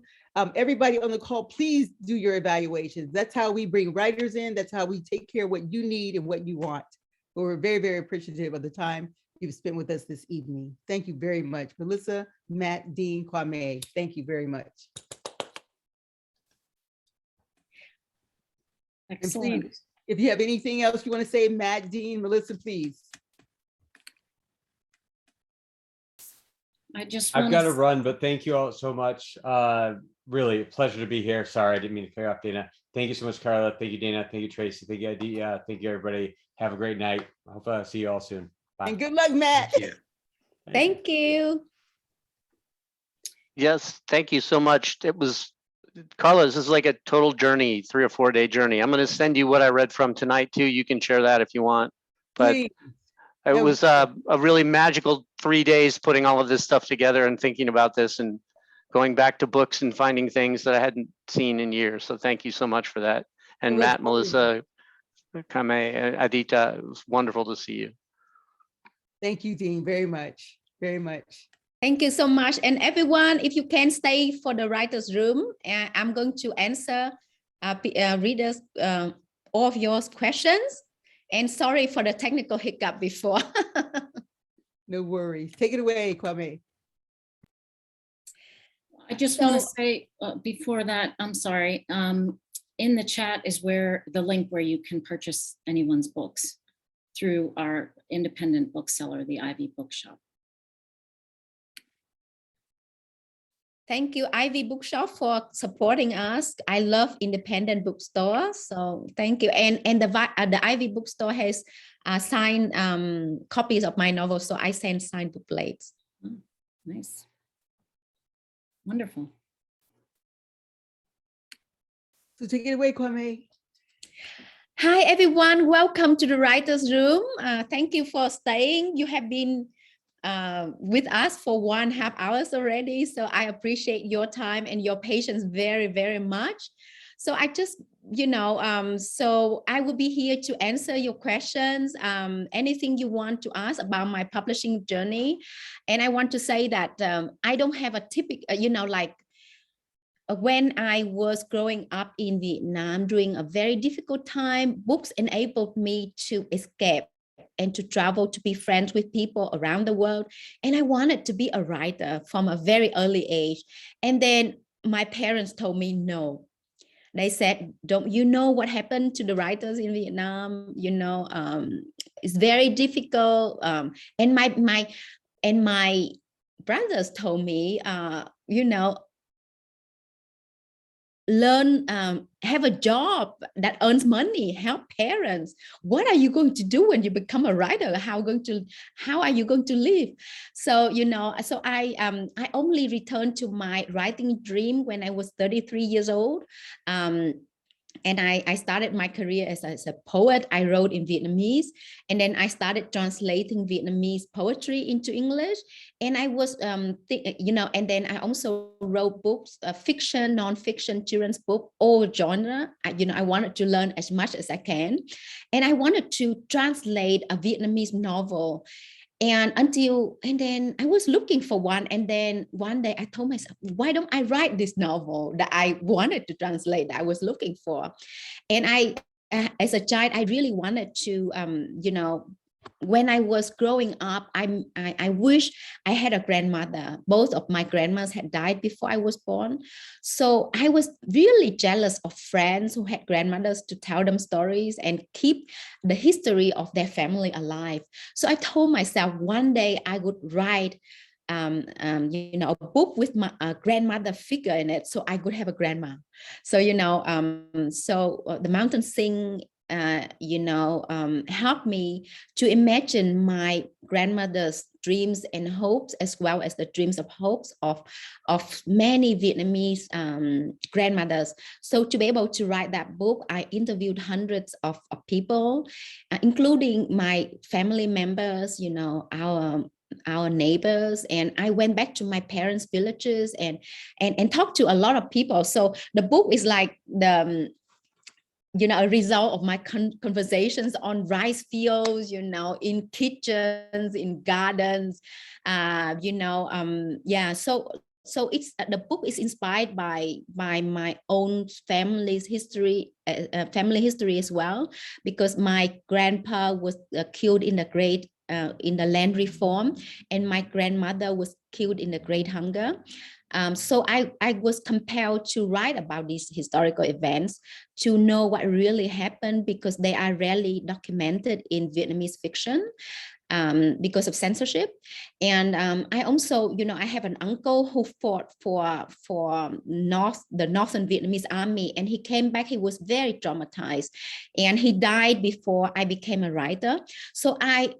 Everybody on the call, please do your evaluations. That's how we bring writers in. That's how we take care of what you need and what you want. But we're very, very appreciative of the time you've spent with us this evening. Thank you very much. Melissa, Matt, Dean, Kwame, thank you very much. Excellent. And please, if you have anything else you want to say, Matt, Dean, Melissa, please. I've got to run, but thank you all so much. Really a pleasure to be here. Sorry, I didn't mean to clear up Dana. Thank you so much, Carla. Thank you, Dana. Thank you, Tracy. Thank you, Aditya. Thank you, everybody. Have a great night. I hope I see you all soon. Bye. And good luck, Matt. Thank you. Thank you. Yes, thank you so much. It was, Carla, this is like a total journey, 3 or 4 day journey. I'm going to send you what I read from tonight too. You can share that if you want. But Please. it was a really magical 3 days putting all of this stuff together and thinking about this and going back to books and finding things that I hadn't seen in years. So thank you so much for that. And Well, Matt, Melissa, Kame, Aditya, it was wonderful to see you. Thank you, Dean, very much, very much. Thank you so much. And everyone, if you can stay for the writer's room, I'm going to answer readers all of your questions. And sorry for the technical hiccup before. No worries. Take it away, Kwame. I just want to say before that, I'm sorry. In the chat is where the link where you can purchase anyone's books through our independent bookseller, the Ivy Bookshop. Thank you, Ivy Bookshop, for supporting us. I love independent bookstores, so thank you. And the Ivy Bookstore has signed copies of my novels, so I send signed booklets. Oh, nice, wonderful. So take it away, Kwame. Hi, everyone. Welcome to the Writer's Room. Thank you for staying. You have been with us for 1.5 hours already. So I appreciate your time and your patience very, very much. So I just, so I will be here to answer your questions, anything you want to ask about my publishing journey. And I want to say that I don't have a typical, like when I was growing up in Vietnam during a very difficult time, books enabled me to escape and to travel, to be friends with people around the world. And I wanted to be a writer from a very early age. And then my parents told me no. They said, don't you know what happened to the writers in Vietnam? It's very difficult. And my brothers told me, learn, have a job that earns money, help parents. What are you going to do when you become a writer? How are you going to live? So, so I only returned to my writing dream when I was 33 years old. And I started my career as a poet. I wrote in Vietnamese, and then I started translating Vietnamese poetry into English. And I was, and then I also wrote books, fiction, nonfiction, children's book, all genre. I wanted to learn as much as I can. And I wanted to translate a Vietnamese novel. And then I was looking for one. And then one day I told myself, why don't I write this novel that I wanted to translate, that I was looking for? And as a child, I really wanted to, when I was growing up, I wish I had a grandmother. Both of my grandmas had died before I was born. So I was really jealous of friends who had grandmothers to tell them stories and keep the history of their family alive. So I told myself one day I would write a book with my grandmother figure in it, so I could have a grandma. So, the Mountain Sing, helped me to imagine my grandmother's dreams and hopes, as well as the dreams of hopes of many Vietnamese grandmothers. So to be able to write that book, I interviewed hundreds of people, including my family members, our neighbors, and I went back to my parents' villages and talked to a lot of people. So the book is like the a result of my conversations on rice fields, in kitchens, in gardens, So it's the book is inspired by my own family's history, family history as well, because my grandpa was killed in the land reform, and my grandmother was killed in the Great Hunger. So I was compelled to write about these historical events to know what really happened, because they are rarely documented in Vietnamese fiction because of censorship. And I also, I have an uncle who fought for the Northern Vietnamese army, and he came back. He was very traumatized, and he died before I became a writer. So I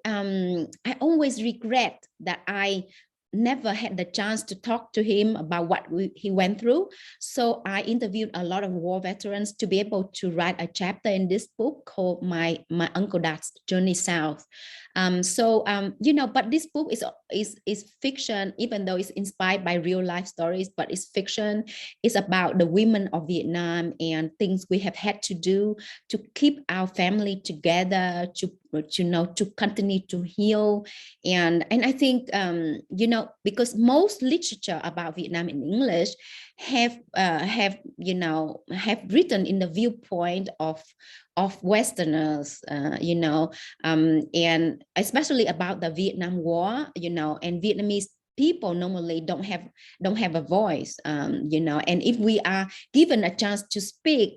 always regret that I never had the chance to talk to him about what he went through. So I interviewed a lot of war veterans to be able to write a chapter in this book called My Uncle Dad's Journey South. But this book is fiction, even though it's inspired by real life stories, but it's fiction. It's about the women of Vietnam and things we have had to do to keep our family together, to continue to heal. And I think, because most literature about Vietnam in English have written in the viewpoint of Westerners, and especially about the Vietnam War, and Vietnamese people normally don't have a voice, and if we are given a chance to speak,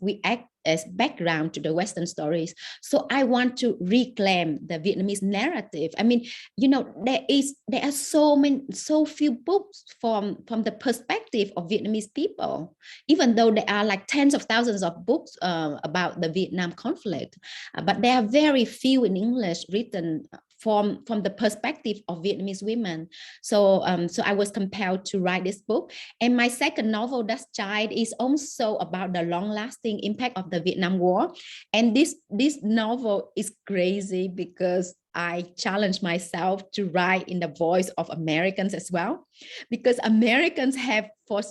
we act as background to the Western stories. So I want to reclaim the Vietnamese narrative. I mean, there are so few books from the perspective of Vietnamese people, even though there are like tens of thousands of books about the Vietnam conflict, but there are very few in English written from the perspective of Vietnamese women. So I was compelled to write this book. And my second novel, Dust Child, is also about the long-lasting impact of the Vietnam War. And this novel is crazy because I challenged myself to write in the voice of Americans as well, because Americans have for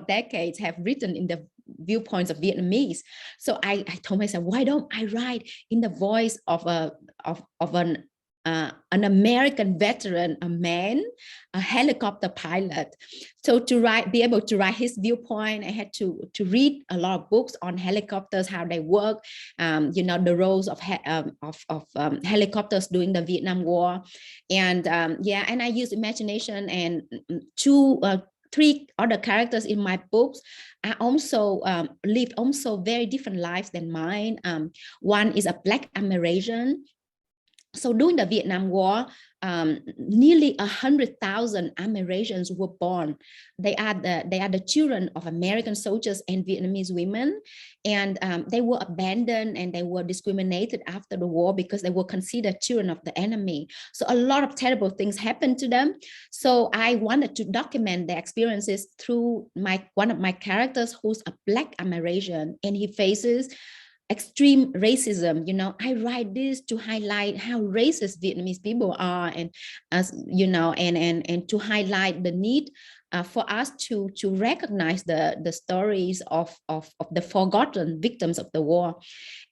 decades have written in the viewpoints of Vietnamese. So I told myself, why don't I write in the voice of an American veteran, a man, a helicopter pilot. So to be able to write his viewpoint, I had to read a lot of books on helicopters, how they work, the roles of helicopters during the Vietnam War, and and I used imagination, and three other characters in my books are also lived also very different lives than mine. One is a Black Amerasian. So during the Vietnam War, nearly 100,000 Amerasians were born. They are the children of American soldiers and Vietnamese women, and they were abandoned and they were discriminated after the war because they were considered children of the enemy. So a lot of terrible things happened to them. So I wanted to document their experiences through one of my characters, who's a Black Amerasian, and he faces extreme racism. I write this to highlight how racist Vietnamese people are, and as and to highlight the need for us to recognize the stories of the forgotten victims of the war.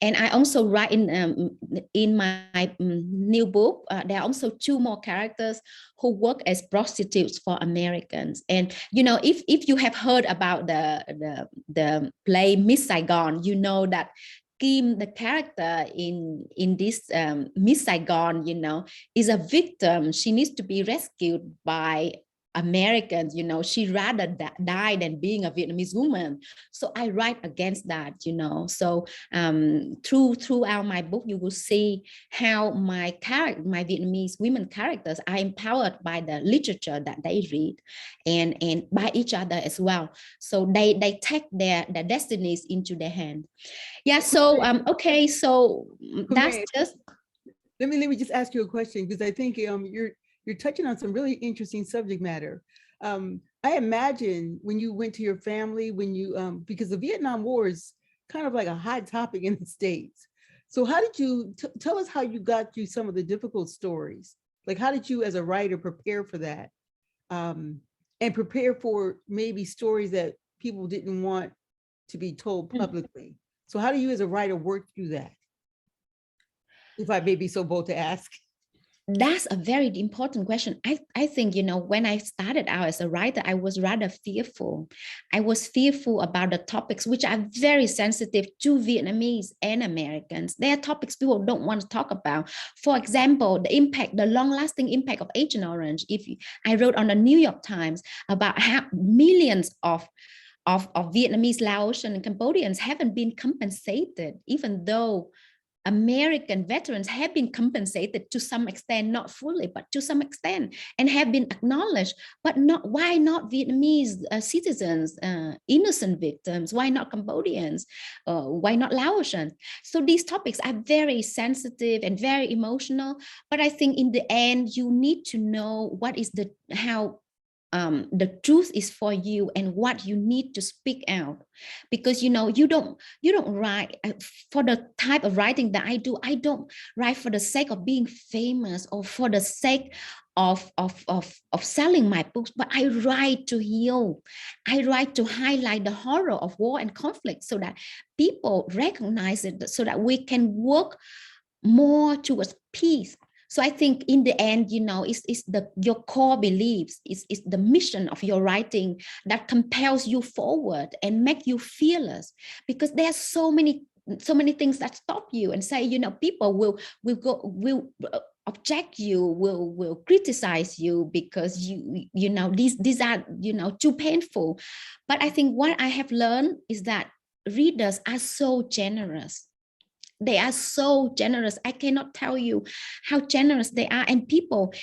And I also write in my new book, there are also 2 more characters who work as prostitutes for Americans. And you know, if you have heard about the play Miss Saigon, you know that Kim, the character in this Miss Saigon, you know, is a victim. She needs to be rescued by Americans. You know, she rather die than being a Vietnamese woman. So I write against that, you know. So throughout my book, you will see how my Vietnamese women characters are empowered by the literature that they read, and by each other as well. So they take their destinies into their hand. Yeah. So okay. So that's just. Let me just ask you a question, because I think you're touching on some really interesting subject matter. I imagine when you went to your family, when you because the Vietnam War is kind of like a hot topic in the States. So how did you tell us how you got through some of the difficult stories? Like, how did you as a writer prepare for that, and prepare for maybe stories that people didn't want to be told publicly? So how do you as a writer work through that? If I may be so bold to ask. That's a very important question. I think, you know, when I started out as a writer, I was rather fearful. I was fearful about the topics which are very sensitive to Vietnamese and Americans. They are topics people don't want to talk about. For example, the long-lasting impact of Agent Orange. I wrote on the New York Times about how millions of Vietnamese, Laotian, and Cambodians haven't been compensated, even though American veterans have been compensated to some extent, not fully, but to some extent, and have been acknowledged. But why not Vietnamese citizens, innocent victims? Why not Cambodians? Why not Laotians? So these topics are very sensitive and very emotional. But I think in the end, you need to know what is how the truth is for you and what you need to speak out, because you know you don't write for the type of writing that I do. I don't write for the sake of being famous or for the sake of selling my books, but I write to heal. I write to highlight the horror of war and conflict so that people recognize it, so that we can work more towards peace. So I think in the end, you know, it's your core beliefs, it's the mission of your writing that compels you forward and make you fearless, because there are so many things that stop you and say, you know, people will object you, will criticize you because you know these are, you know, too painful. But I think what I have learned is that readers are so generous. They are so generous. I cannot tell you how generous they are. And people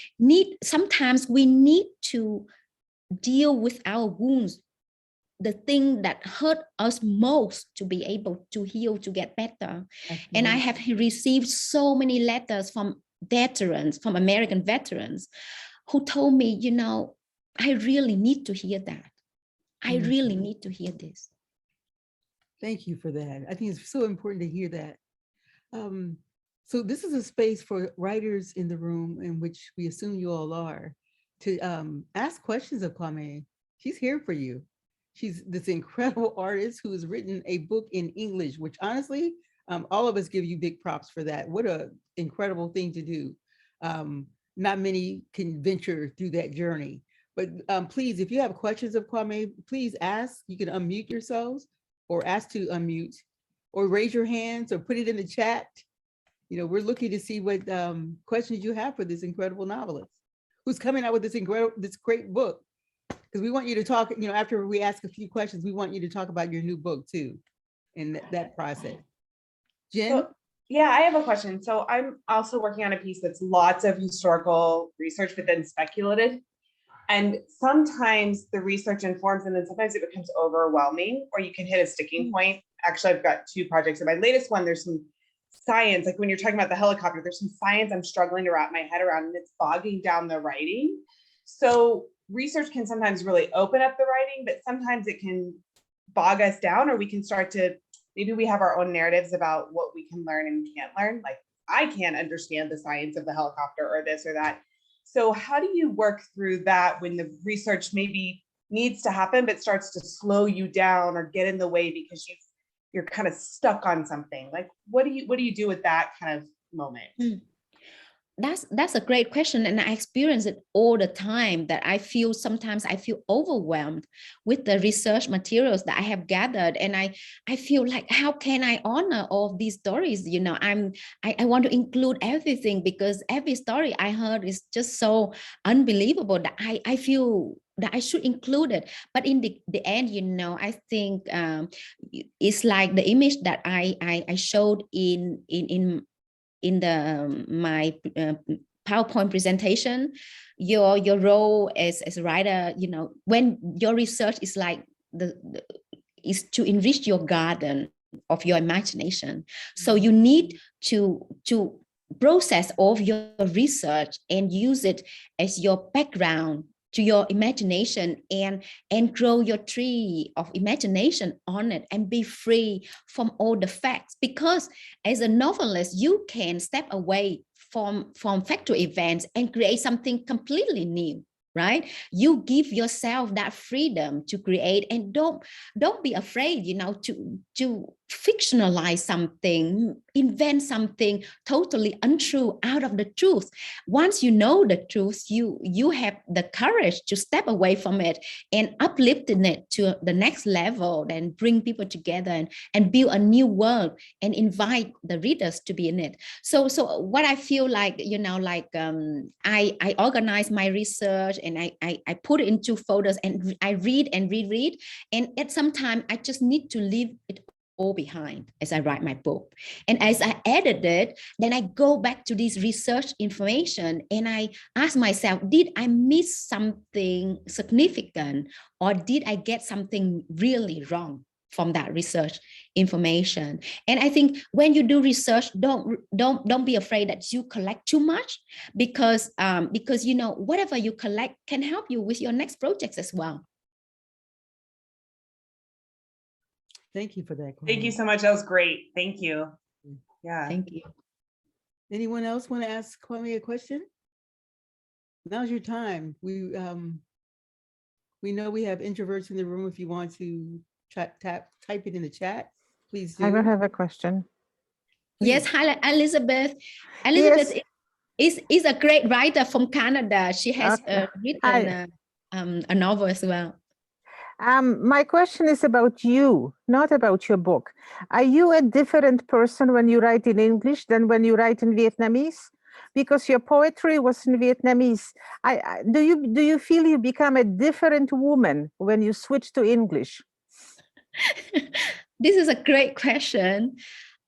sometimes we need to deal with our wounds, the thing that hurt us most, to be able to heal, to get better. And I have received so many letters from veterans, from American veterans, who told me, you know, I really need to hear that. I really need to hear this. Thank you for that. I think it's so important to hear that. So this is a space for writers in the room, in which we assume you all are, to ask questions of Kwame. She's here for you. She's this incredible artist who has written a book in English, which honestly, all of us give you big props for that. What an incredible thing to do. Not many can venture through that journey. But please, if you have questions of Kwame, please ask. You can unmute yourselves or ask to unmute, or raise your hands or put it in the chat. You know, we're looking to see what questions you have for this incredible novelist who's coming out with this great book. Because we want you to talk, you know, after we ask a few questions, we want you to talk about your new book too, in that process. Jen? So, yeah, I have a question. So I'm also working on a piece that's lots of historical research, but then speculative. And sometimes the research informs, and then sometimes it becomes overwhelming, or you can hit a sticking point. Actually, I've got 2 projects. In my latest one, there's some science, like when you're talking about the helicopter, there's some science I'm struggling to wrap my head around, and it's bogging down the writing. So research can sometimes really open up the writing, but sometimes it can bog us down, or we can start to, maybe we have our own narratives about what we can learn and can't learn. Like, I can't understand the science of the helicopter or this or that. So how do you work through that when the research maybe needs to happen, but starts to slow you down or get in the way because you're kind of stuck on something. Like, what do you do with that kind of moment? That's a great question, and I experience it all the time, that sometimes I feel overwhelmed with the research materials that I have gathered, and I feel like, how can I honor all these stories? You know, I want to include everything, because every story I heard is just so unbelievable that I feel that I should include it. But in the end, you know, I think it's like the image that I showed in my PowerPoint presentation. Your role as a writer, you know, when your research is like is to enrich your garden of your imagination. So you need to process all of your research and use it as your background to your imagination, and grow your tree of imagination on it, and be free from all the facts. Because as a novelist, you can step away from factual events and create something completely new, right? You give yourself that freedom to create, and don't be afraid, you know, to fictionalize something, invent something totally untrue out of the truth. Once you know the truth, you have the courage to step away from it and uplifting it to the next level, and bring people together and build a new world and invite the readers to be in it. So what I feel like, you know, like I organize my research, and I put it into folders, and I read, and at some time I just need to leave it all behind as I write my book. And as I edit it, then I go back to this research information, and I ask myself, did I miss something significant, or did I get something really wrong from that research information? And I think when you do research, don't be afraid that you collect too much, because you know, whatever you collect can help you with your next projects as well. Thank you for that. Thank you so much. That was great. Thank you. Yeah. Thank you. Anyone else want to ask Kwame a question? Now's your time. We know we have introverts in the room. If you want to type it in the chat, please do. I will have a question. Yes, hi, Elizabeth. Elizabeth is a great writer from Canada. She has written a novel as well. My question is about you, not about your book. Are you a different person when you write in English than when you write in Vietnamese? Because your poetry was in Vietnamese. Do you feel you become a different woman when you switch to English? This is a great question.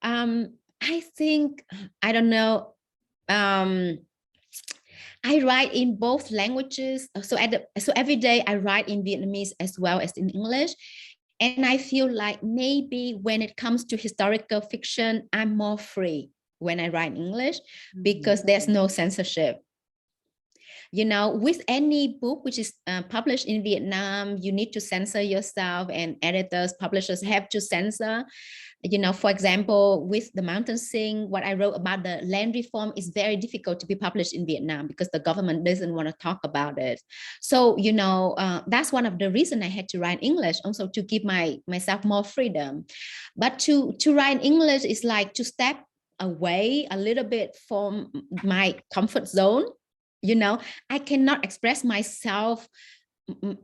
I think, I don't know. I write in both languages. So every day I write in Vietnamese as well as in English. And I feel like maybe when it comes to historical fiction, I'm more free when I write in English, because there's no censorship. You know, with any book which is published in Vietnam, you need to censor yourself, and editors, publishers have to censor. You know, for example, with The Mountain Sing, what I wrote about the land reform is very difficult to be published in Vietnam because the government doesn't want to talk about it. So, you know, that's one of the reasons I had to write English, also to give myself more freedom. But to write English is like to step away a little bit from my comfort zone. You know, I cannot express myself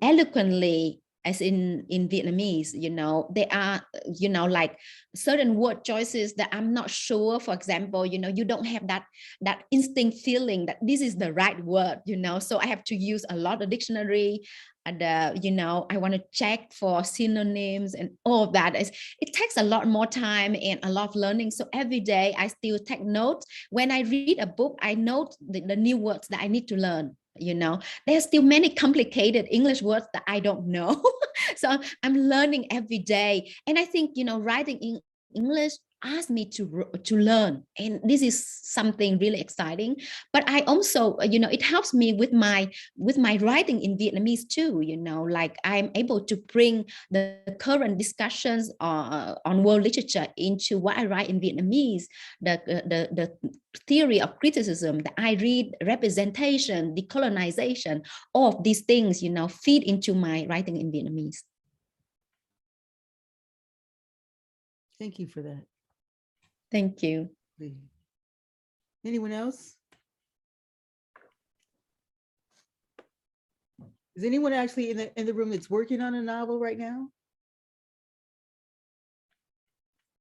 eloquently as in Vietnamese. You know, there are, you know, like certain word choices that I'm not sure. For example, you know, you don't have that instinct feeling that this is the right word, you know, so I have to use a lot of dictionary, and you know, I want to check for synonyms and all of that. It takes a lot more time and a lot of learning. So every day I still take notes. When I read a book, I note the new words that I need to learn. You know, there's still many complicated English words that I don't know. So I'm learning every day. And I think, you know, writing in English asked me to learn, and this is something really exciting. But I also, it helps me with my writing in Vietnamese too. Like I'm able to bring the current discussions on world literature into what I write in Vietnamese, the theory of criticism that I read, representation, decolonization, all of these things, feed into my writing in Vietnamese. Thank you for that. Thank you. Anyone else? Is anyone actually in the room that's working on a novel right now?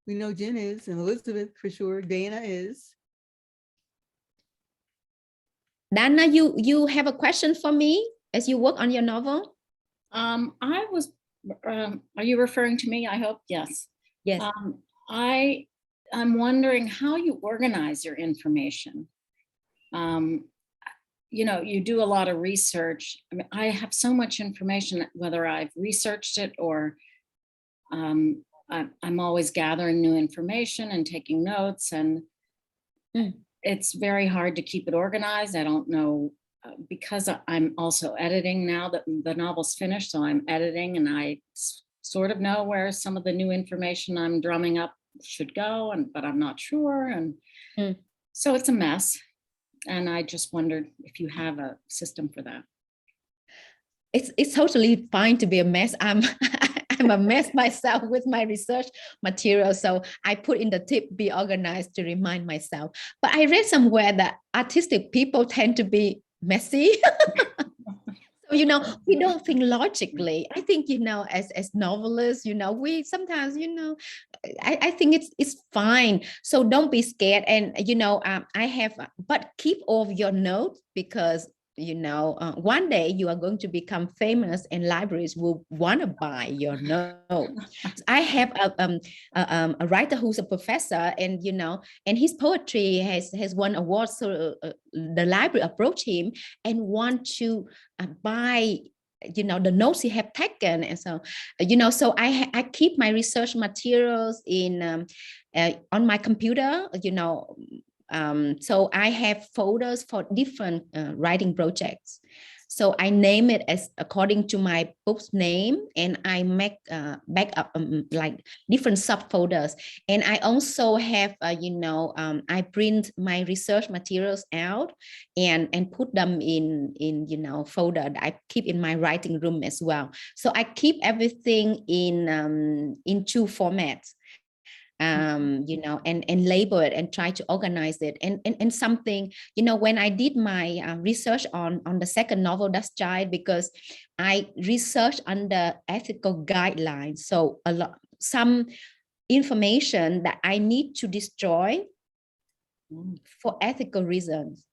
We know Jen is, and Elizabeth for sure. Dana is. Dana, you have a question for me as you work on your novel? I was, are you referring to me? I hope, yes. Yes. I'm wondering how you organize your information. You do a lot of research. I mean, I have so much information, whether I've researched it or I'm always gathering new information and taking notes, and it's very hard to keep it organized. I don't know, because I'm also editing now that the novel's finished, so I'm editing, and I sort of know where some of the new information I'm drumming up should go, but I'm not sure. And so it's a mess. And I just wondered if you have a system for that. It's totally fine to be a mess. I'm a mess myself with my research material. So I put in the tip, be organized, to remind myself. But I read somewhere that artistic people tend to be messy. So, we don't think logically. I think, as novelists, we sometimes, I think it's fine. So don't be scared. And, but keep all of your notes, because one day you are going to become famous and libraries will want to buy your note. I have a writer who's a professor, and and his poetry has won awards. So the library approached him and want to buy the notes he have taken. And so so I keep my research materials in on my computer. So I have folders for different writing projects. So I name it as according to my book's name, and I make backup like different subfolders. And I also have, I print my research materials out and put them in folder that I keep in my writing room as well. So I keep everything in two formats. And label it and try to organize it. And something, when I did my research on the second novel, Das Child, because I researched under ethical guidelines. So some information that I need to destroy for ethical reasons.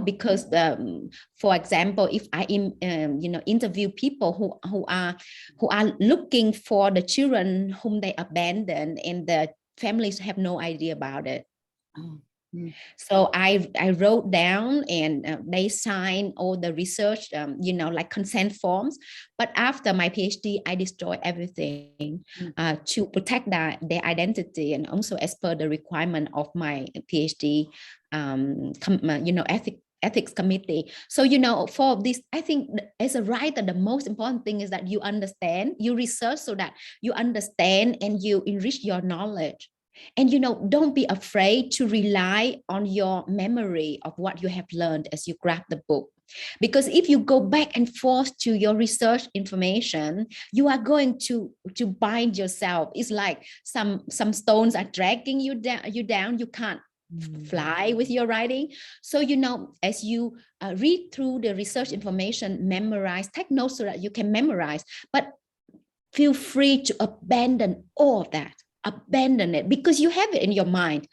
Because for example, if I interview people who are looking for the children whom they abandoned, and the families have no idea about it. So I wrote down, and they signed all the research, like consent forms. But after my PhD, I destroyed everything to protect their identity, and also as per the requirement of my PhD, ethics committee. So, for this, I think as a writer, the most important thing is that you understand, you research so that you understand and you enrich your knowledge. And, don't be afraid to rely on your memory of what you have learned as you grab the book. Because if you go back and forth to your research information, you are going to bind yourself. It's like some stones are dragging you down. You can't fly with your writing. So, as you read through the research information, memorize, take notes so that you can memorize, but feel free to abandon all of that. Abandon it, because you have it in your mind.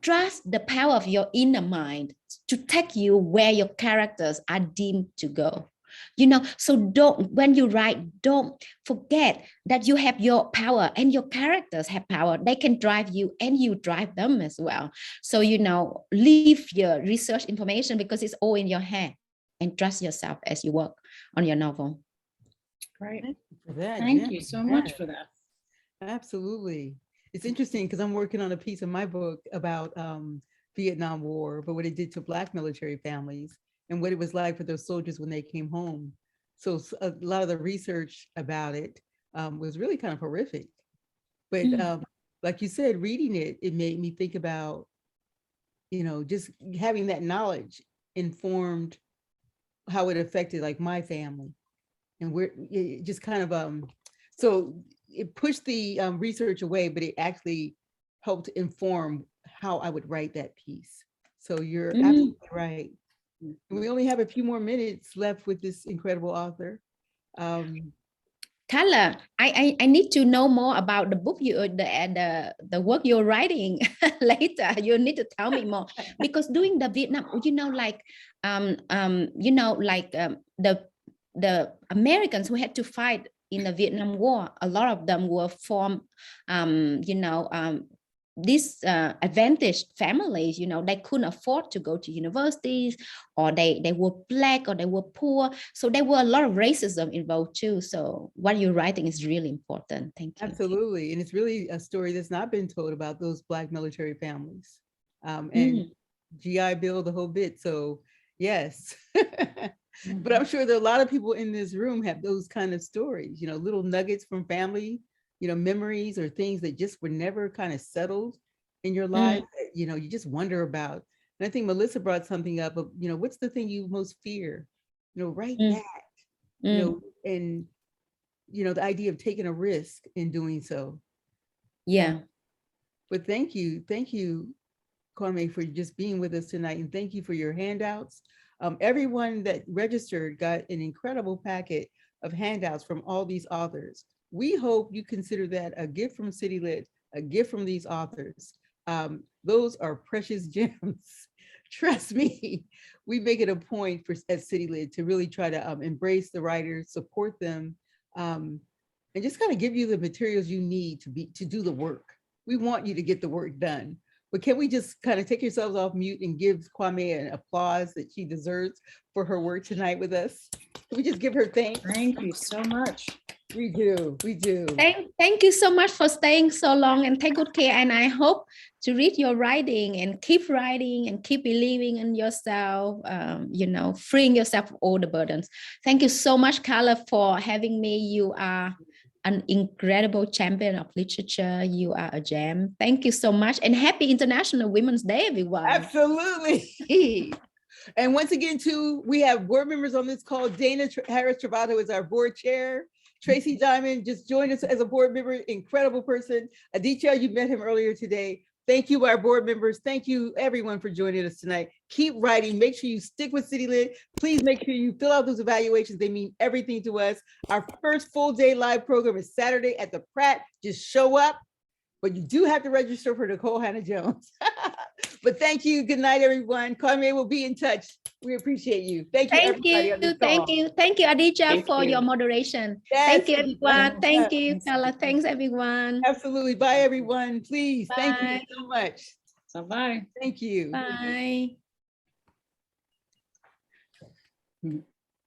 Trust the power of your inner mind to take you where your characters are deemed to go. So when you write, don't forget that you have your power, and your characters have power. They can drive you, and you drive them as well. So, leave your research information, because it's all in your head, and trust yourself as you work on your novel. Great. Thank you for that. Thank you so much for that. Absolutely. It's interesting because I'm working on a piece of my book about Vietnam War, but what it did to Black military families and what it was like for those soldiers when they came home. So a lot of the research about it was really kind of horrific. But like you said, reading it, it made me think about, you know, just having that knowledge informed how it affected like my family. And we're it just kind of, so it pushed the research away, but it actually helped inform how I would write that piece. So you're absolutely right. And we only have a few more minutes left with this incredible author. Carla, I need to know more about the book the work you're writing later. You need to tell me more because during the Vietnam, you know, like the Americans who had to fight in the Vietnam War, a lot of them were from these advantaged families, you know, they couldn't afford to go to universities, or they were Black, or they were poor. So there were a lot of racism involved too. So what you're writing is really important. Thank you. Absolutely. And it's really a story that's not been told about those Black military families. And GI Bill, the whole bit. So yes. But I'm sure there are a lot of people in this room have those kind of stories, you know, little nuggets from family, you know, memories or things that just were never kind of settled in your life that, you know, you just wonder about. And I think Melissa brought something up of, you know, what's the thing you most fear? You know, write that, you know, and, you know, the idea of taking a risk in doing so. Yeah. But thank you, Kwame, for just being with us tonight. And thank you for your handouts. Everyone that registered got an incredible packet of handouts from all these authors. We hope you consider that a gift from CityLit, a gift from these authors. Those are precious gems. Trust me, we make it a point at CityLit to really try to embrace the writers, support them, and just kind of give you the materials you need to do the work. We want you to get the work done. But can we just kind of take yourselves off mute and give Kwame an applause that she deserves for her work tonight with us? Can we just give her thanks? Thank you so much. We do. Thank you so much for staying so long, and take good care. And I hope to read your writing and keep writing and keep believing in yourself, you know, freeing yourself of all the burdens. Thank you so much, Carla, for having me. You are an incredible champion of literature. You are a gem. Thank you so much. And happy International Women's Day, everyone. Absolutely. And once again, too, we have board members on this call. Dana Harris Travado is our board chair. Tracy Diamond just joined us as a board member, incredible person. Aditya, you met him earlier today. Thank you, our board members. Thank you, everyone, for joining us tonight. Keep writing. Make sure you stick with CityLit. Please make sure you fill out those evaluations. They mean everything to us. Our first full day live program is Saturday at the Pratt. Just show up, but you do have to register for Nicole Hannah-Jones. But thank you. Good night, everyone. Kwame will be in touch. We appreciate you. Thank you, everybody. Thank you, Aditya, for your moderation. Yes, thank you, everyone. Thank you, Carla. Thanks, everyone. Absolutely. Bye, everyone. Please. Bye. Thank you so much. So bye. Thank you. Bye.